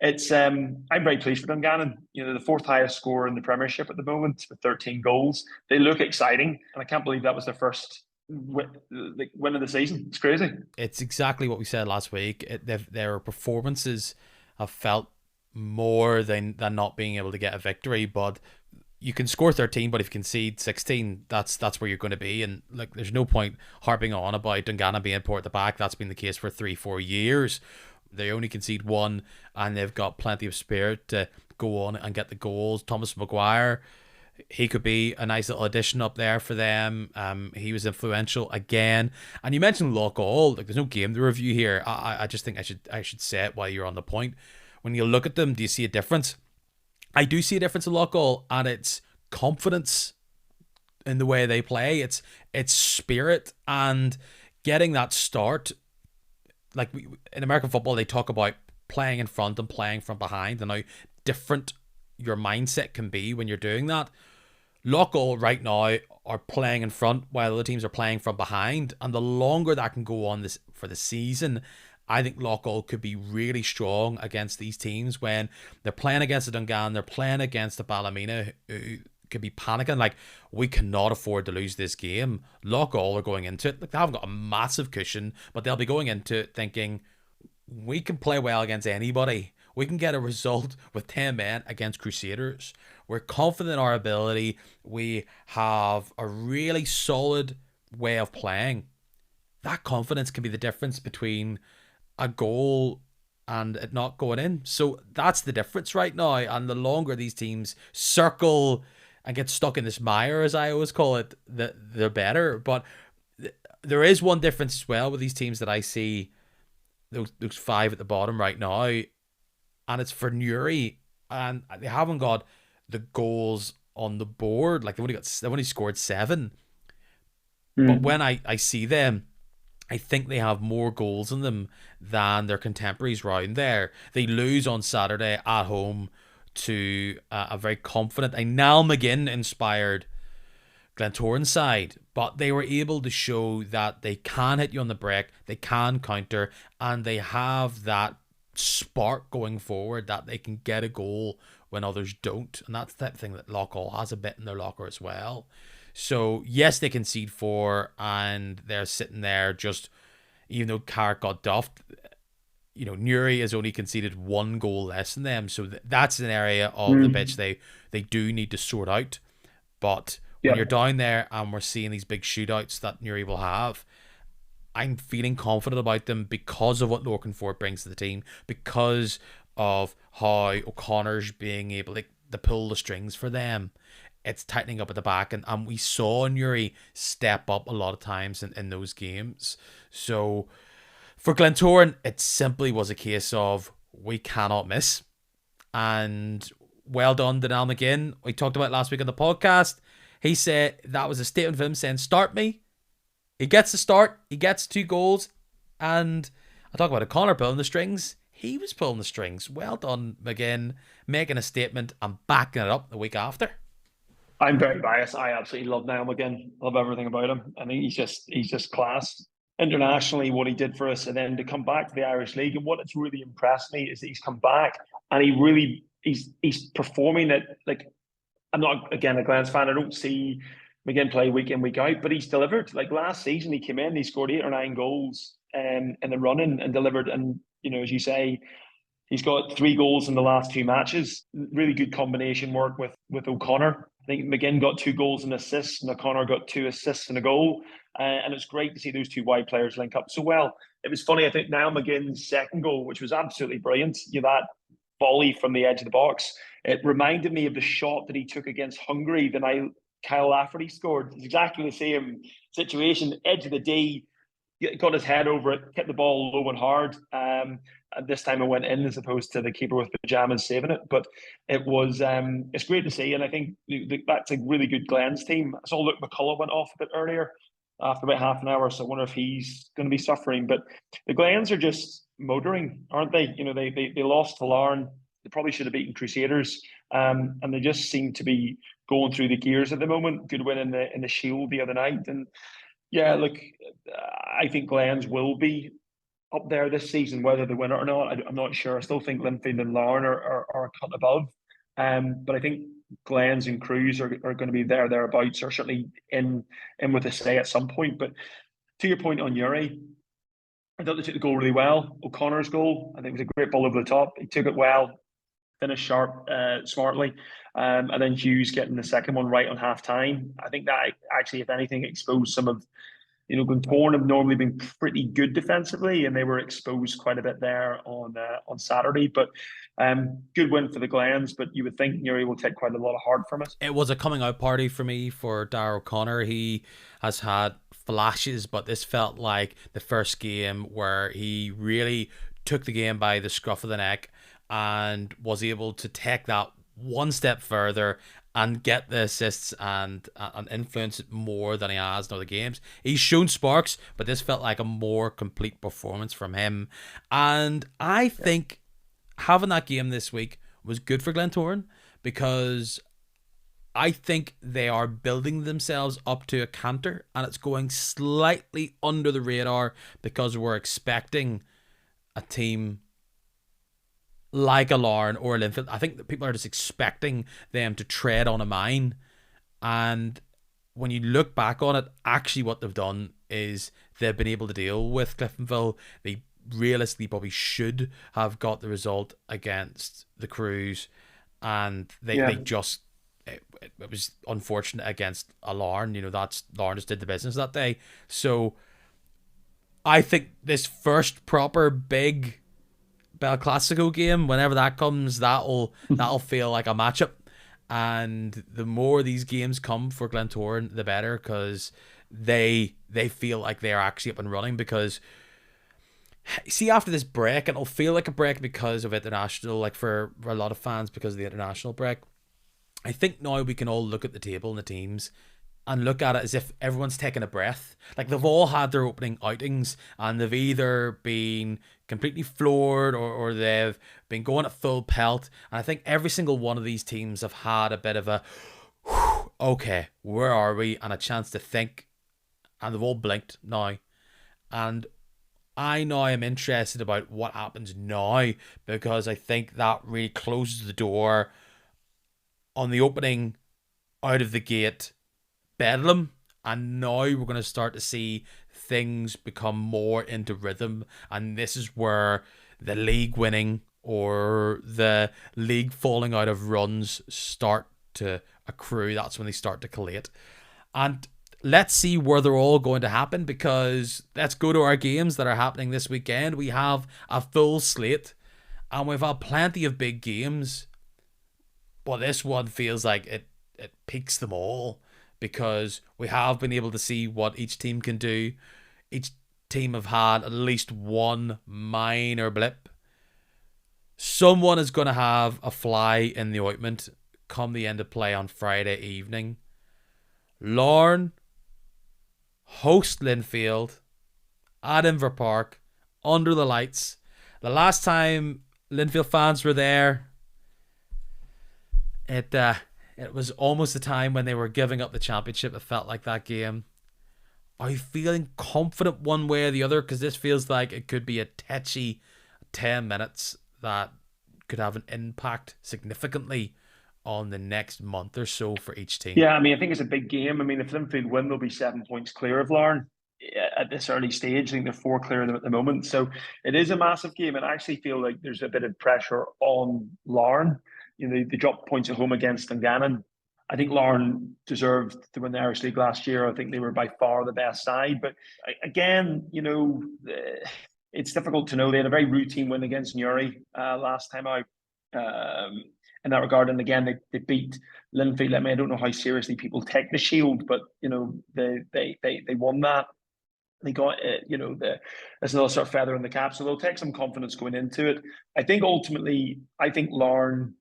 It's I'm very pleased for Dungannon. You know, the fourth highest score in the Premiership at the moment with 13 goals. They look exciting, and I can't believe that was their first win of the season. It's crazy. It's exactly what we said last week. Their performances have felt more than not being able to get a victory, but you can score 13, but if you concede 16, that's where you're going to be. And like, there's no point harping on about Dungannon being poor at the back. That's been the case for 3-4 years. They only concede one, and they've got plenty of spirit to go on and get the goals. Thomas Maguire, he could be a nice little addition up there for them. He was influential again. And you mentioned Loughgall. Like, there's no game to review here. I just think I should say it while you're on the point. When you look at them, do you see a difference? I do see a difference in Loughgall, and it's confidence in the way they play. It's spirit and getting that start. Like, in American football, they talk about playing in front and playing from behind, and how different your mindset can be when you're doing that. Loughgall right now are playing in front while other teams are playing from behind, and the longer that can go on this for the season, I think Loughgall could be really strong against these teams when they're playing against the Dungan, they're playing against the Ballymena, who could be panicking like, we cannot afford to lose this game. Loughgall are going into it like they haven't got a massive cushion, but they'll be going into it thinking, we can play well against anybody. We can get a result with 10 men against Crusaders. We're confident in our ability. We have a really solid way of playing. That confidence can be the difference between a goal and it not going in. So that's the difference right now. And the longer these teams circle and get stuck in this mire, as I always call it, the better. But there is one difference as well with these teams that I see, those five at the bottom right now, and it's for Newry, and they haven't got the goals on the board. Like, they've only scored 7. But when I see them, I think they have more goals in them than their contemporaries round there. They lose on Saturday at home to a very confident, a Niall McGinn inspired Glentoran side, but they were able to show that they can hit you on the break, they can counter, and they have that spark going forward that they can get a goal when others don't. And that's that thing that Loughgall has a bit in their locker as well. So yes, they concede 4, and they're sitting there just, even though Carrick got duffed, you know, Newry has only conceded 1 goal less than them. So that's an area of the pitch they do need to sort out. But when you're down there and we're seeing these big shootouts that Newry will have, I'm feeling confident about them because of what Lorcan Ford brings to the team, because of how O'Connor's being able to pull the strings for them. It's tightening up at the back, and we saw Newry step up a lot of times in those games. So for Glentoran, it simply was a case of, we cannot miss. And well done to Niall McGinn. We talked about last week on the podcast. He said that was a statement of him saying, start me. He gets the start. He gets 2 goals. And I talk about O'Connor pulling the strings. He was pulling the strings. Well done, McGinn, making a statement and backing it up the week after. I'm very biased. I absolutely love Niall McGinn. Love everything about him. I think he's just class. Internationally, what he did for us, and then to come back to the Irish League. And what it's really impressed me is that he's come back and he's performing it like, I'm not, again, a Glens fan. I don't see McGinn play week in, week out, but he's delivered. Like last season, he came in, he scored 8 or 9 goals in the running and delivered. And, you know, as you say, he's got 3 goals in the last 2 matches. Really good combination work with O'Connor. I think McGinn got 2 goals and assists, and O'Connor got 2 assists and a goal. And it's great to see those 2 wide players link up so well. It was funny, I think Niall McGinn's second goal, which was absolutely brilliant, you know, that volley from the edge of the box, it reminded me of the shot that he took against Hungary the night Kyle Lafferty scored. It's exactly the same situation, edge of the D, got his head over it, hit the ball low and hard. And this time it went in as opposed to the keeper with pajamas saving it. But it was, it's great to see. And I think that's a really good Glens team. I saw Luke McCullough went off a bit earlier after about half an hour. So I wonder if he's going to be suffering. But the Glens are just motoring, aren't they? You know, they lost to Larne. They probably should have beaten Crusaders. And they just seem to be going through the gears at the moment. Good win in the Shield the other night. And yeah, look, I think Glens will be up there this season. Whether they win it or not, I'm not sure. I still think Linfield and Larne are a cut above. But I think Glens and Crews are going to be thereabouts, or certainly in with a say at some point. But to your point on Uri, I thought they took the goal really well. O'Connor's goal, I think, was a great ball over the top. He took it well, finished sharp, smartly. And then Hughes getting the second one right on half time. I think that actually, if anything, exposed some of, Glentoran have normally been pretty good defensively, and they were exposed quite a bit there on Saturday. But good win for the Glens. But you would think Newry will take quite a lot of heart from it. It was a coming out party for me for Darragh O'Connor. He has had flashes, but this felt like the first game where he really took the game by the scruff of the neck and was able to take that one step further and get the assists and influence it more than he has in other games. He's shown sparks, but this felt like a more complete performance from him. And I think having that game this week was good for Glentoran, because I think they are building themselves up to a canter, and it's going slightly under the radar because we're expecting a team like a Larne or a Linfield. I think that people are just expecting them to tread on a mine. And when you look back on it, actually what they've done is they've been able to deal with Cliftonville. They realistically probably should have got the result against the Crews, and they just it was unfortunate against a Larne. That's Larne just did the business that day. So I think this first proper big Bell Classico game, whenever that comes, that'll feel like a matchup. And the more these games come for Glentoran, the better, because they feel like they're actually up and running. Because see, after this break, and it'll feel like a break because of international, like for a lot of fans because of the international break, I think now we can all look at the table and the teams and look at it as if everyone's taking a breath. Like, they've all had their opening outings and they've either been completely floored or they've been going at full pelt. And I think every single one of these teams have had a bit of a, okay, where are we? And a chance to think. And they've all blinked now. And I now am interested about what happens now, because I think that really closes the door on the opening out of the gate bedlam, and now we're going to start to see things become more into rhythm, and this is where the league winning or the league falling out of runs start to accrue. That's when they start to collate, and let's see where they're all going to happen, because let's go to our games that are happening this weekend. We have a full slate and we've had plenty of big games, but this one feels like it peaks them all, because we have been able to see what each team can do. Each team have had at least one minor blip. Someone is going to have a fly in the ointment come the end of play on Friday evening. Larne host Linfield at Inver Park under the lights. The last time Linfield fans were there, it was almost the time when they were giving up the championship. It felt like that game. Are you feeling confident one way or the other? Because this feels like it could be a tetchy 10 minutes that could have an impact significantly on the next month or so for each team. Yeah, I mean, I think it's a big game. I mean, if Linfield win, they'll be 7 points clear of Larne at this early stage. I think they're 4 clear of them at the moment. So it is a massive game. And I actually feel like there's a bit of pressure on Larne. They dropped points at home against Dungannon. I think Larne deserved to win the Irish League last year. I think they were by far the best side. But again, it's difficult to know. They had a very routine win against Newry last time out in that regard. And again, they beat Linfield. I mean, I don't know how seriously people take the Shield, but they won that. They got there's another sort of feather in the cap, so they'll take some confidence going into it. I think ultimately, Larne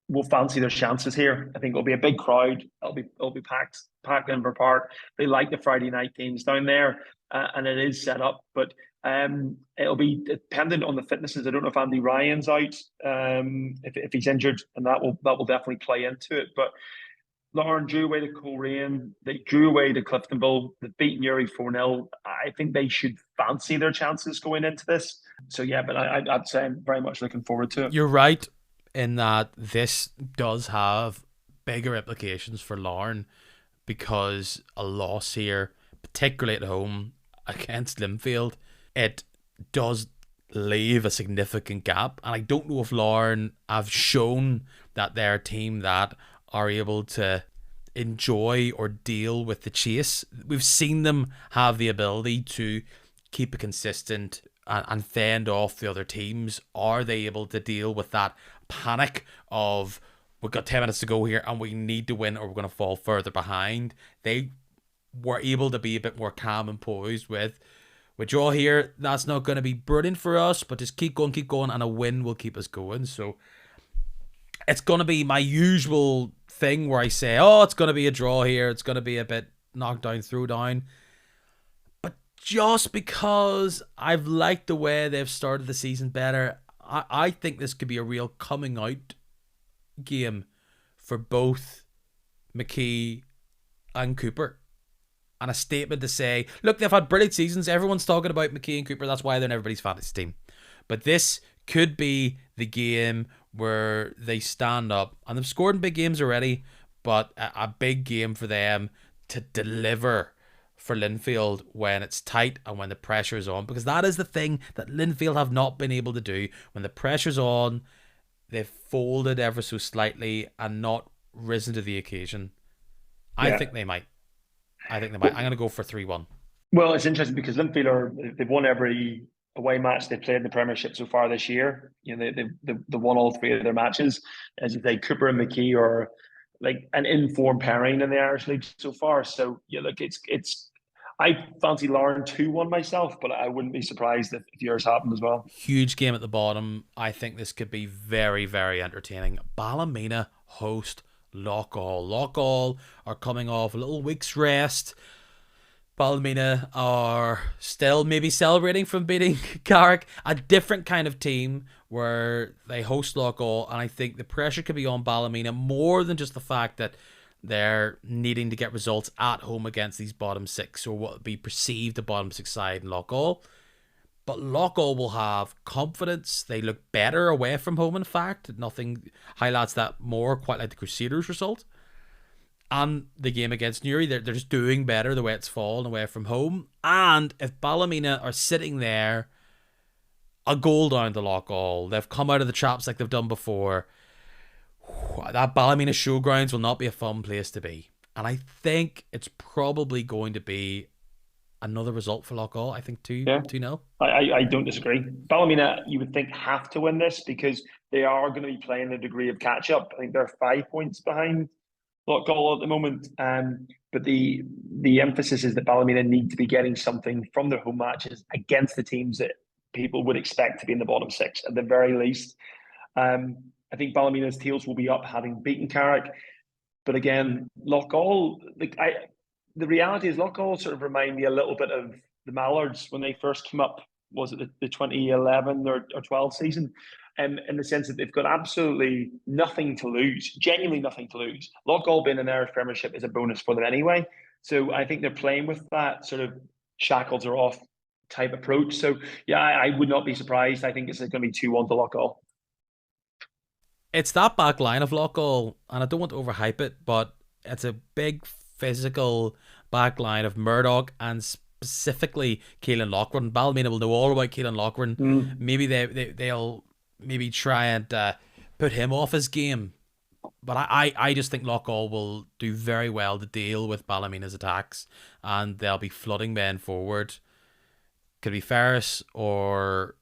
will fancy their chances here. I think it'll be a big crowd. It'll be packed Inver Park. They like the Friday night games down there, and it is set up. But it'll be dependent on the fitnesses. I don't know if Andy Ryan's out, if he's injured, and that will definitely play into it. But Lauren drew away to Coleraine. They drew away to Cliftonville. They've beaten Uri 4-0. I think they should fancy their chances going into this. So, yeah, but I'd say I'm very much looking forward to it. You're right in that this does have bigger implications for Larne because a loss here, particularly at home against Linfield, it does leave a significant gap. And I don't know if Larne have shown that they're a team that are able to enjoy or deal with the chase. We've seen them have the ability to keep it consistent and fend off the other teams. Are they able to deal with that panic of we've got 10 minutes to go here and we need to win or we're going to fall further behind? They were able to be a bit more calm and poised with draw here. That's not going to be brilliant for us, but just keep going, and a win will keep us going. So it's going to be my usual thing where I say, oh, it's going to be a draw here. It's going to be a bit knocked down, throw down. But just because I've liked the way they've started the season better, I think this could be a real coming out game for both McKee and Cooper. And a statement to say, look, they've had brilliant seasons. Everyone's talking about McKee and Cooper. That's why they're in everybody's fantasy team. But this could be the game where they stand up. And they've scored in big games already, but a big game for them to deliver for Linfield when it's tight and when the pressure is on. Because that is the thing that Linfield have not been able to do. When the pressure's on, they've folded ever so slightly and not risen to the occasion. I think they might. I'm going to go for 3-1. Well, it's interesting because Linfield they've won every away match they've played in the Premiership so far this year. You know, they won all three of their matches. As you say, Cooper and McKee are like an informed pairing in the Irish League so far. So yeah, look, it's. I fancy Lauren 2-1 myself, but I wouldn't be surprised if yours happened as well. Huge game at the bottom. I think this could be very, very entertaining. Ballymena host Loughgall. Loughgall are coming off a little week's rest. Ballymena are still maybe celebrating from beating Carrick, a different kind of team where they host Loughgall, and I think the pressure could be on Ballymena more than just the fact that they're needing to get results at home against these bottom six, or what would be perceived a bottom six side in Loughgall. But Loughgall will have confidence. They look better away from home, in fact. Nothing highlights that more, quite like the Crusaders result. And the game against Newry, they're just doing better the way it's fallen away from home. And if Ballymena are sitting there, a goal down to Loughgall, they've come out of the traps like they've done before, that Ballymena showgrounds will not be a fun place to be. And I think it's probably going to be another result for Loughgall. I think 2-0. I don't disagree. Ballymena, you would think, have to win this because they are going to be playing a degree of catch up. I think they're 5 points behind Loughgall at the moment. But the emphasis is that Ballymena need to be getting something from their home matches against the teams that people would expect to be in the bottom six at the very least. I think Ballymena's tails will be up having beaten Carrick. But again, Loughgall, the reality is Loughgall sort of remind me a little bit of the Mallards when they first came up. Was it the 2011 or 12 season? In the sense that they've got absolutely nothing to lose, genuinely nothing to lose. Loughgall being in the Irish Premiership is a bonus for them anyway. So I think they're playing with that sort of shackles are off type approach. So yeah, I would not be surprised. I think it's going to be 2-1 to Loughgall. It's that back line of Loughgall, and I don't want to overhype it, but it's a big physical back line of Murdoch and specifically Keelan Loughran. Ballymena will know all about Keelan Loughran. Maybe they'll maybe try and put him off his game. But I just think Loughgall will do very well to deal with Ballymena's attacks, and they'll be flooding men forward. Could be Ferris or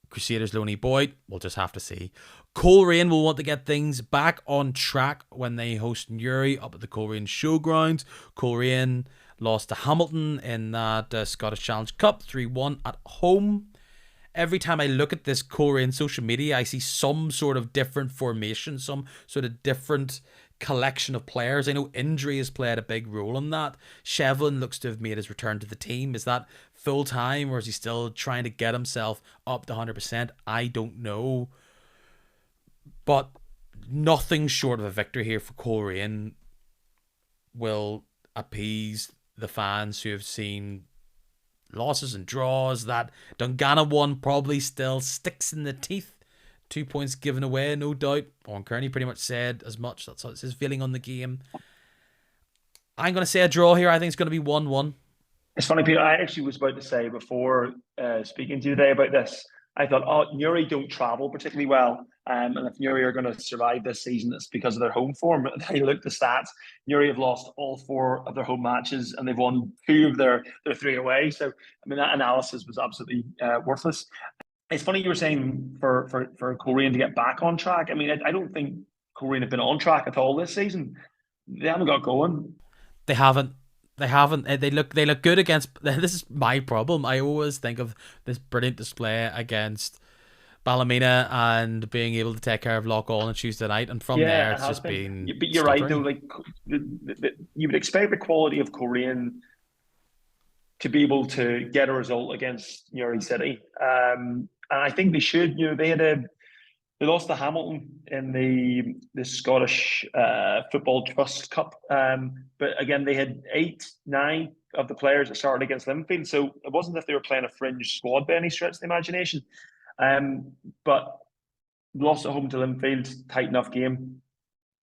Crusaders' Lonely Boyd. We'll just have to see. Coleraine will want to get things back on track when they host Newry up at the Coleraine Showgrounds. Coleraine lost to Hamilton in that Scottish Challenge Cup 3-1 at home. Every time I look at this Coleraine social media, I see some sort of different formation, some sort of different collection of players. I know injury has played a big role in that. Shevlin looks to have made his return to the team. Is that full time, or is he still trying to get himself up to 100%? I don't know. But nothing short of a victory here for Coleraine. will appease the fans who have seen losses and draws. That Dungannon one probably still sticks in the teeth. 2 points given away, no doubt. Owen Kearney pretty much said as much. That's his feeling on the game. I'm going to say a draw here. I think it's going to be 1-1. It's funny, Peter. I actually was about to say before speaking to you today about this, I thought, oh, Newry don't travel particularly well. And if Newry are going to survive this season, it's because of their home form. And I looked at the stats. Newry have lost all 4 of their home matches and they've won 2 of their 3 away. So, I mean, that analysis was absolutely worthless. It's funny you were saying for Coleraine to get back on track. I mean, I don't think Coleraine have been on track at all this season. They haven't got going. They haven't. They haven't. They look good against. This is my problem. I always think of this brilliant display against Ballymena and being able to take care of Loch on Tuesday night, and from there it's just been. But you're right though. Like you would expect the quality of Coleraine to be able to get a result against Newry City, and I think they should. You know, they lost to Hamilton in the Scottish Football Trust Cup, but again they had 8-9 of the players that started against Linfield, so it wasn't as if they were playing a fringe squad by any stretch of the imagination. But lost at home to Linfield, tight enough game,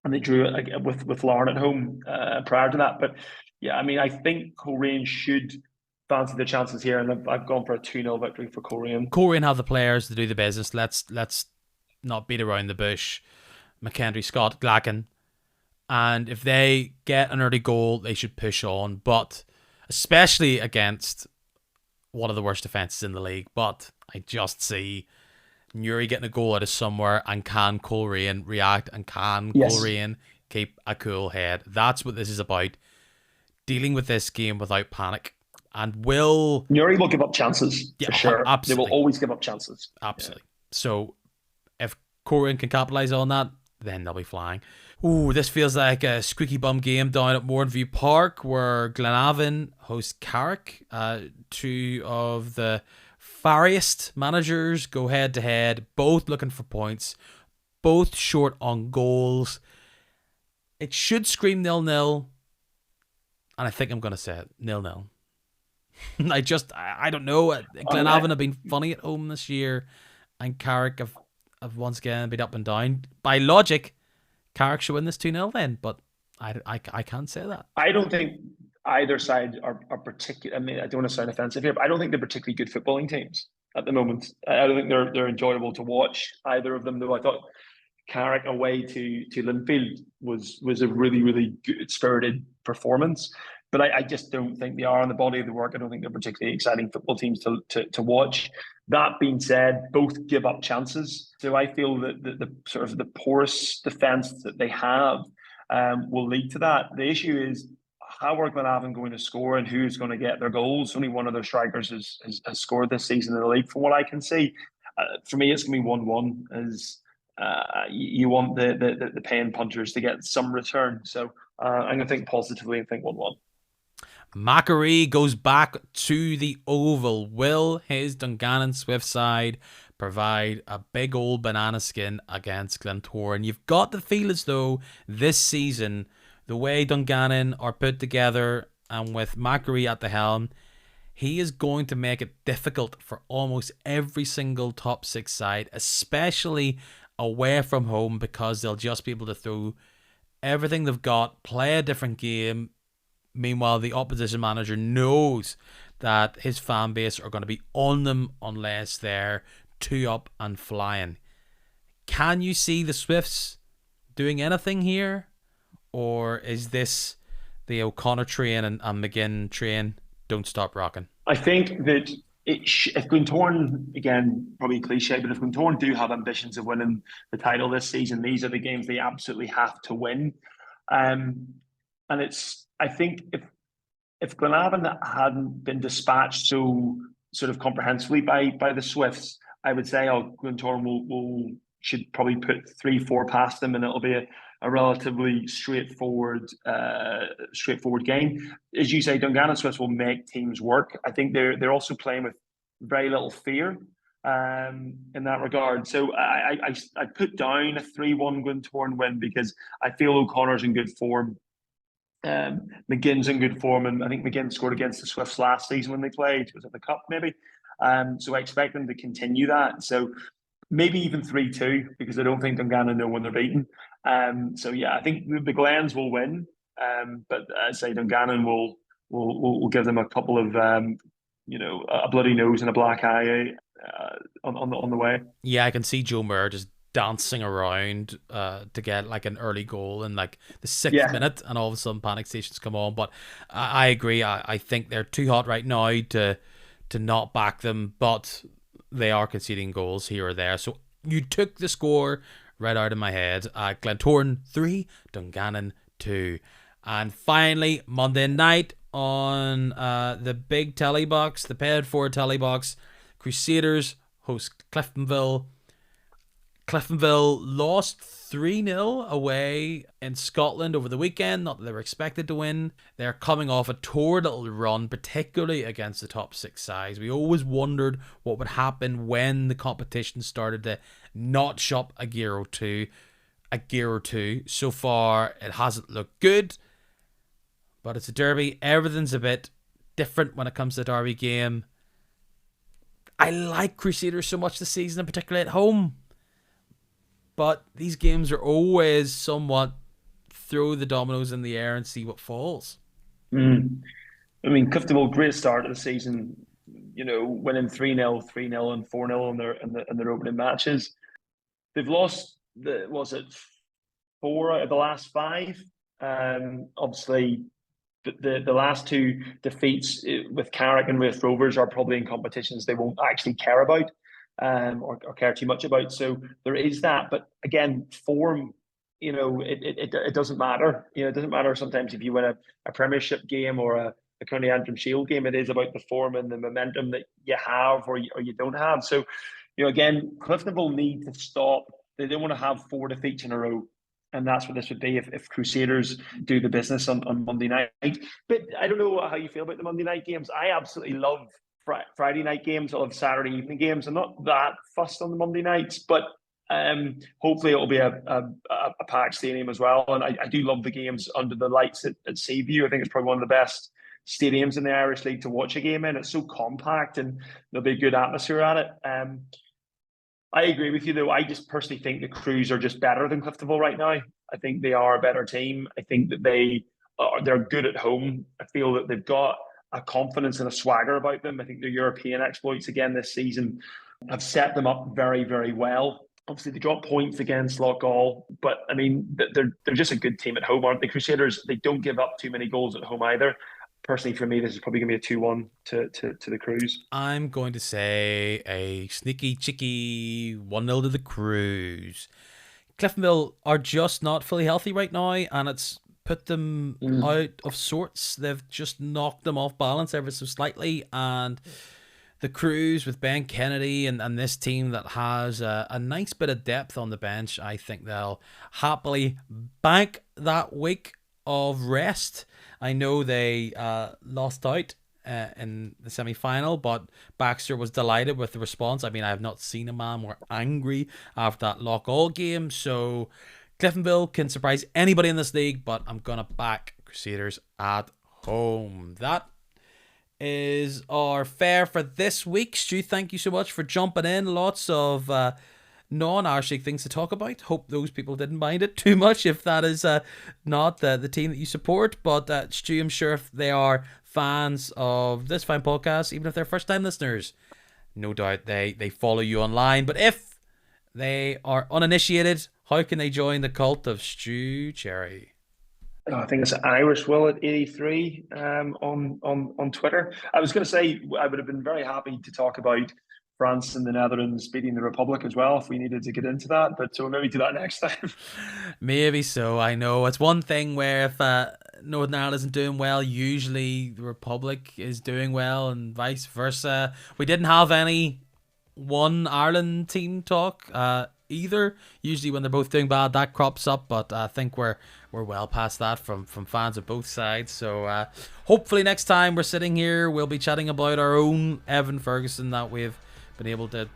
and they drew it with Larne at home prior to that. But yeah, I mean, I think Coleraine should fancy the chances here, and I've gone for a 2-0 victory for Coleraine. Coleraine have the players to do the business. Let's not beat around the bush. McKendry, Scott, Glacken, and if they get an early goal, they should push on. But especially against one of the worst defenses in the league. But I just see Newry getting a goal out of somewhere, and can Coleraine react, and can Coleraine keep a cool head? That's what this is about. Dealing with this game without panic. And Newry will give up chances, for sure. Absolutely. They will always give up chances. Absolutely. Yeah. So if Coleraine can capitalise on that, then they'll be flying. Ooh, this feels like a squeaky bum game down at Mournview Park, where Glenavon hosts Carrick. 2 of the fariest managers go head to head, both looking for points, both short on goals. It should scream 0-0, and I think I'm going to say it 0-0. I don't know. Glenavon have been funny at home this year, and Carrick have once again been up and down. By logic, Carrick should win this 2-0 then, but I can't say that. I don't think either side are particular. I mean, I don't want to sound offensive here, but I don't think they're particularly good footballing teams at the moment. I don't think they're enjoyable to watch, either of them, though. I thought Carrick away to Linfield was a really, really good spirited performance. But I just don't think they are on the body of the work. I don't think they're particularly exciting football teams to watch. That being said, both give up chances. So I feel that the sort of the porous defence that they have will lead to that. The issue is, how are Glenavon going to score, and who's going to get their goals? Only one of their strikers has scored this season in the league, from what I can see. For me, it's going to be 1-1, as you want the paying punters to get some return. So I'm going to think positively and think 1-1. Macquarie goes back to the Oval. Will his Dungannon Swift side provide a big old banana skin against Glentoran? You've got the feel as though this season, the way Dungannon are put together, and with Macquarie at the helm, he is going to make it difficult for almost every single top 6 side, especially away from home, because they'll just be able to throw everything they've got, play a different game. Meanwhile, the opposition manager knows that his fan base are going to be on them unless they're 2 up and flying. Can you see the Swifts doing anything here? Or is this the O'Connor train and McGinn train? Don't stop rocking. I think that if Glentoran, again, probably cliche, but if Glentoran do have ambitions of winning the title this season, these are the games they absolutely have to win. And I think if Glenavon hadn't been dispatched so sort of comprehensively by the Swifts, I would say Glentoran should probably put 3-4 past them, and it'll be a relatively straightforward game. As you say, Dungannon Swifts will make teams work. I think they're also playing with very little fear in that regard. So I put down a 3-1 Glentoran win, because I feel O'Connor's in good form. McGinn's in good form, and I think McGinn scored against the Swifts last season when they played. Was it the Cup, maybe? So I expect them to continue that. So maybe even 3-2, because I don't think Dungannon know when they're beaten. So yeah, I think the Glens will win. But as I say, Dungannon will give them a couple of a bloody nose and a black eye on the way. Yeah, I can see Joe Moore just dancing around to get like an early goal in like the sixth Yeah. minute, and all of a sudden panic stations come on. But I agree. I think they're too hot right now to not back them, but they are conceding goals here or there. So you took the score right out of my head. Glentoran 3, Dungannon 2. And finally, Monday night on the big telly box, the paid for telly box, Crusaders host Cliftonville. Cliftonville lost 3-0 away in Scotland over the weekend. Not that they were expected to win. They're coming off a torrid little run, particularly against the top 6 sides. We always wondered what would happen when the competition started to notch up a gear or two. So far, it hasn't looked good. But it's a derby. Everything's a bit different when it comes to the derby game. I like Crusaders so much this season, and particularly at home. But these games are always somewhat throw the dominoes in the air and see what falls. Mm. I mean, Cliftonville, great start of the season. Winning 3-0, 3-0, and 4-0 in their opening matches. They've lost four out of the last five. Obviously, the last two defeats with Carrick and Raith Rovers are probably in competitions they won't actually care about. Or care too much about. So there is that. But again, form, it doesn't matter. It doesn't matter sometimes if you win a Premiership game or a County Antrim Shield game. It is about the form and the momentum that you have or you don't have. So, again, Cliftonville need to stop. They don't want to have 4 defeats in a row. And that's what this would be if Crusaders do the business on Monday night. But I don't know how you feel about the Monday night games. I absolutely love Friday night games. I love Saturday evening games. I'm not that fussed on the Monday nights, but hopefully it'll be a packed stadium as well. And I do love the games under the lights at Seaview. I think it's probably one of the best stadiums in the Irish League to watch a game in. It's so compact and there'll be a good atmosphere at it. I agree with you, though. I just personally think the Crews are just better than Cliftonville right now. I think they are a better team. I think that they're good at home. I feel that they've got a confidence and a swagger about them. I think their European exploits again this season have set them up very, very well. Obviously, they dropped points against Loughgall, but I mean, they're just a good team at home, aren't they? Crusaders, they don't give up too many goals at home either. Personally, for me, this is probably going to be a 2-1 to the Crews. I'm going to say a sneaky, cheeky 1-0 to the Crews. Cliftonville are just not fully healthy right now, and it's put them out of sorts. They've just knocked them off balance ever so slightly. And the Crews with Ben Kennedy and this team that has a nice bit of depth on the bench, I think they'll happily bank that week of rest. I know they lost out in the semi-final, but Baxter was delighted with the response. I mean, I have not seen a man more angry after that Loughgall game. So Cliftonville can surprise anybody in this league, but I'm going to back Crusaders at home. That is our fare for this week. Stu, thank you so much for jumping in. Lots of non-Irish League things to talk about. Hope those people didn't mind it too much if that is not the team that you support. But Stu, I'm sure if they are fans of this fine podcast, even if they're first-time listeners, no doubt they follow you online. But if they are uninitiated, how can they join the cult of Stewart Cherry? I think it's Irish Will at 83 on Twitter. I was going to say I would have been very happy to talk about France and the Netherlands beating the Republic as well if we needed to get into that, but so we'll maybe do that next time. Maybe so. I know it's one thing where if Northern Ireland isn't doing well, usually the Republic is doing well and vice versa. We didn't have any one Ireland team talk either. Usually when they're both doing bad, that crops up, but I think we're well past that from fans of both sides. So hopefully next time we're sitting here, we'll be chatting about our own Evan Ferguson that we've been able to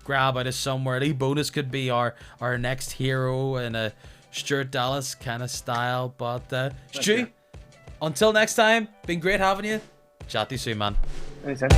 grab out of somewhere. Lee Bonus could be our next hero in a Stuart Dallas kind of style. But Stu, Until next time, been great having you. Chat to you soon, man. Anytime.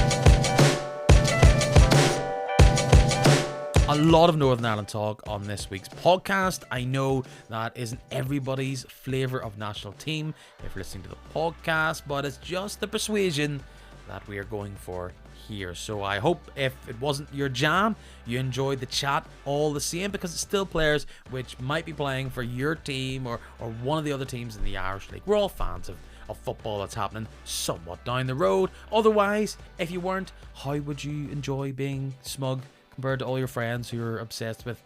A lot of Northern Ireland talk on this week's podcast. I know that isn't everybody's flavour of national team if you're listening to the podcast, but it's just the persuasion that we are going for here. So I hope if it wasn't your jam, you enjoyed the chat all the same, because it's still players which might be playing for your team or one of the other teams in the Irish League. We're all fans of football that's happening somewhat down the road. Otherwise, if you weren't, how would you enjoy being smug compared to all your friends who are obsessed with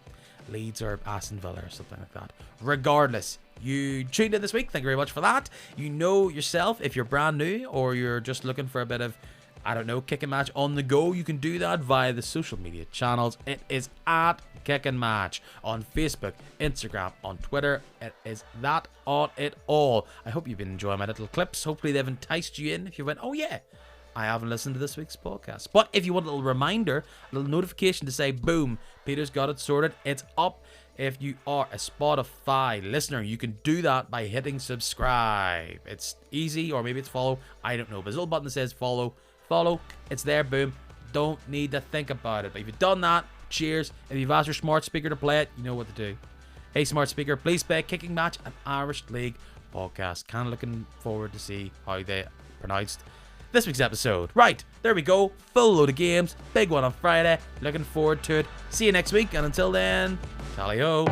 Leeds or Aston Villa or something like that? Regardless, you tuned in this week. Thank you very much for that. You know yourself, if you're brand new or you're just looking for a bit of, I don't know, Kick and Match on the go, you can do that via the social media channels. It is at Kick and Match on Facebook, Instagram, on Twitter. It is that on it all. I hope you've been enjoying my little clips. Hopefully they've enticed you in if you went, oh yeah, I haven't listened to this week's podcast. But if you want a little reminder, a little notification to say, boom, Peter's got it sorted, it's up. If you are a Spotify listener, you can do that by hitting subscribe. It's easy, or maybe it's follow. I don't know. But there's a little button that says follow. Follow. It's there, boom. Don't need to think about it. But if you've done that, cheers. If you've asked your smart speaker to play it, you know what to do. Hey, smart speaker, please play Kicking Match, an Irish League podcast. Kind of looking forward to see how they pronounced this week's episode. Right, there we go. Full load of games. Big one on Friday. Looking forward to it. See you next week. And until then, tally-ho.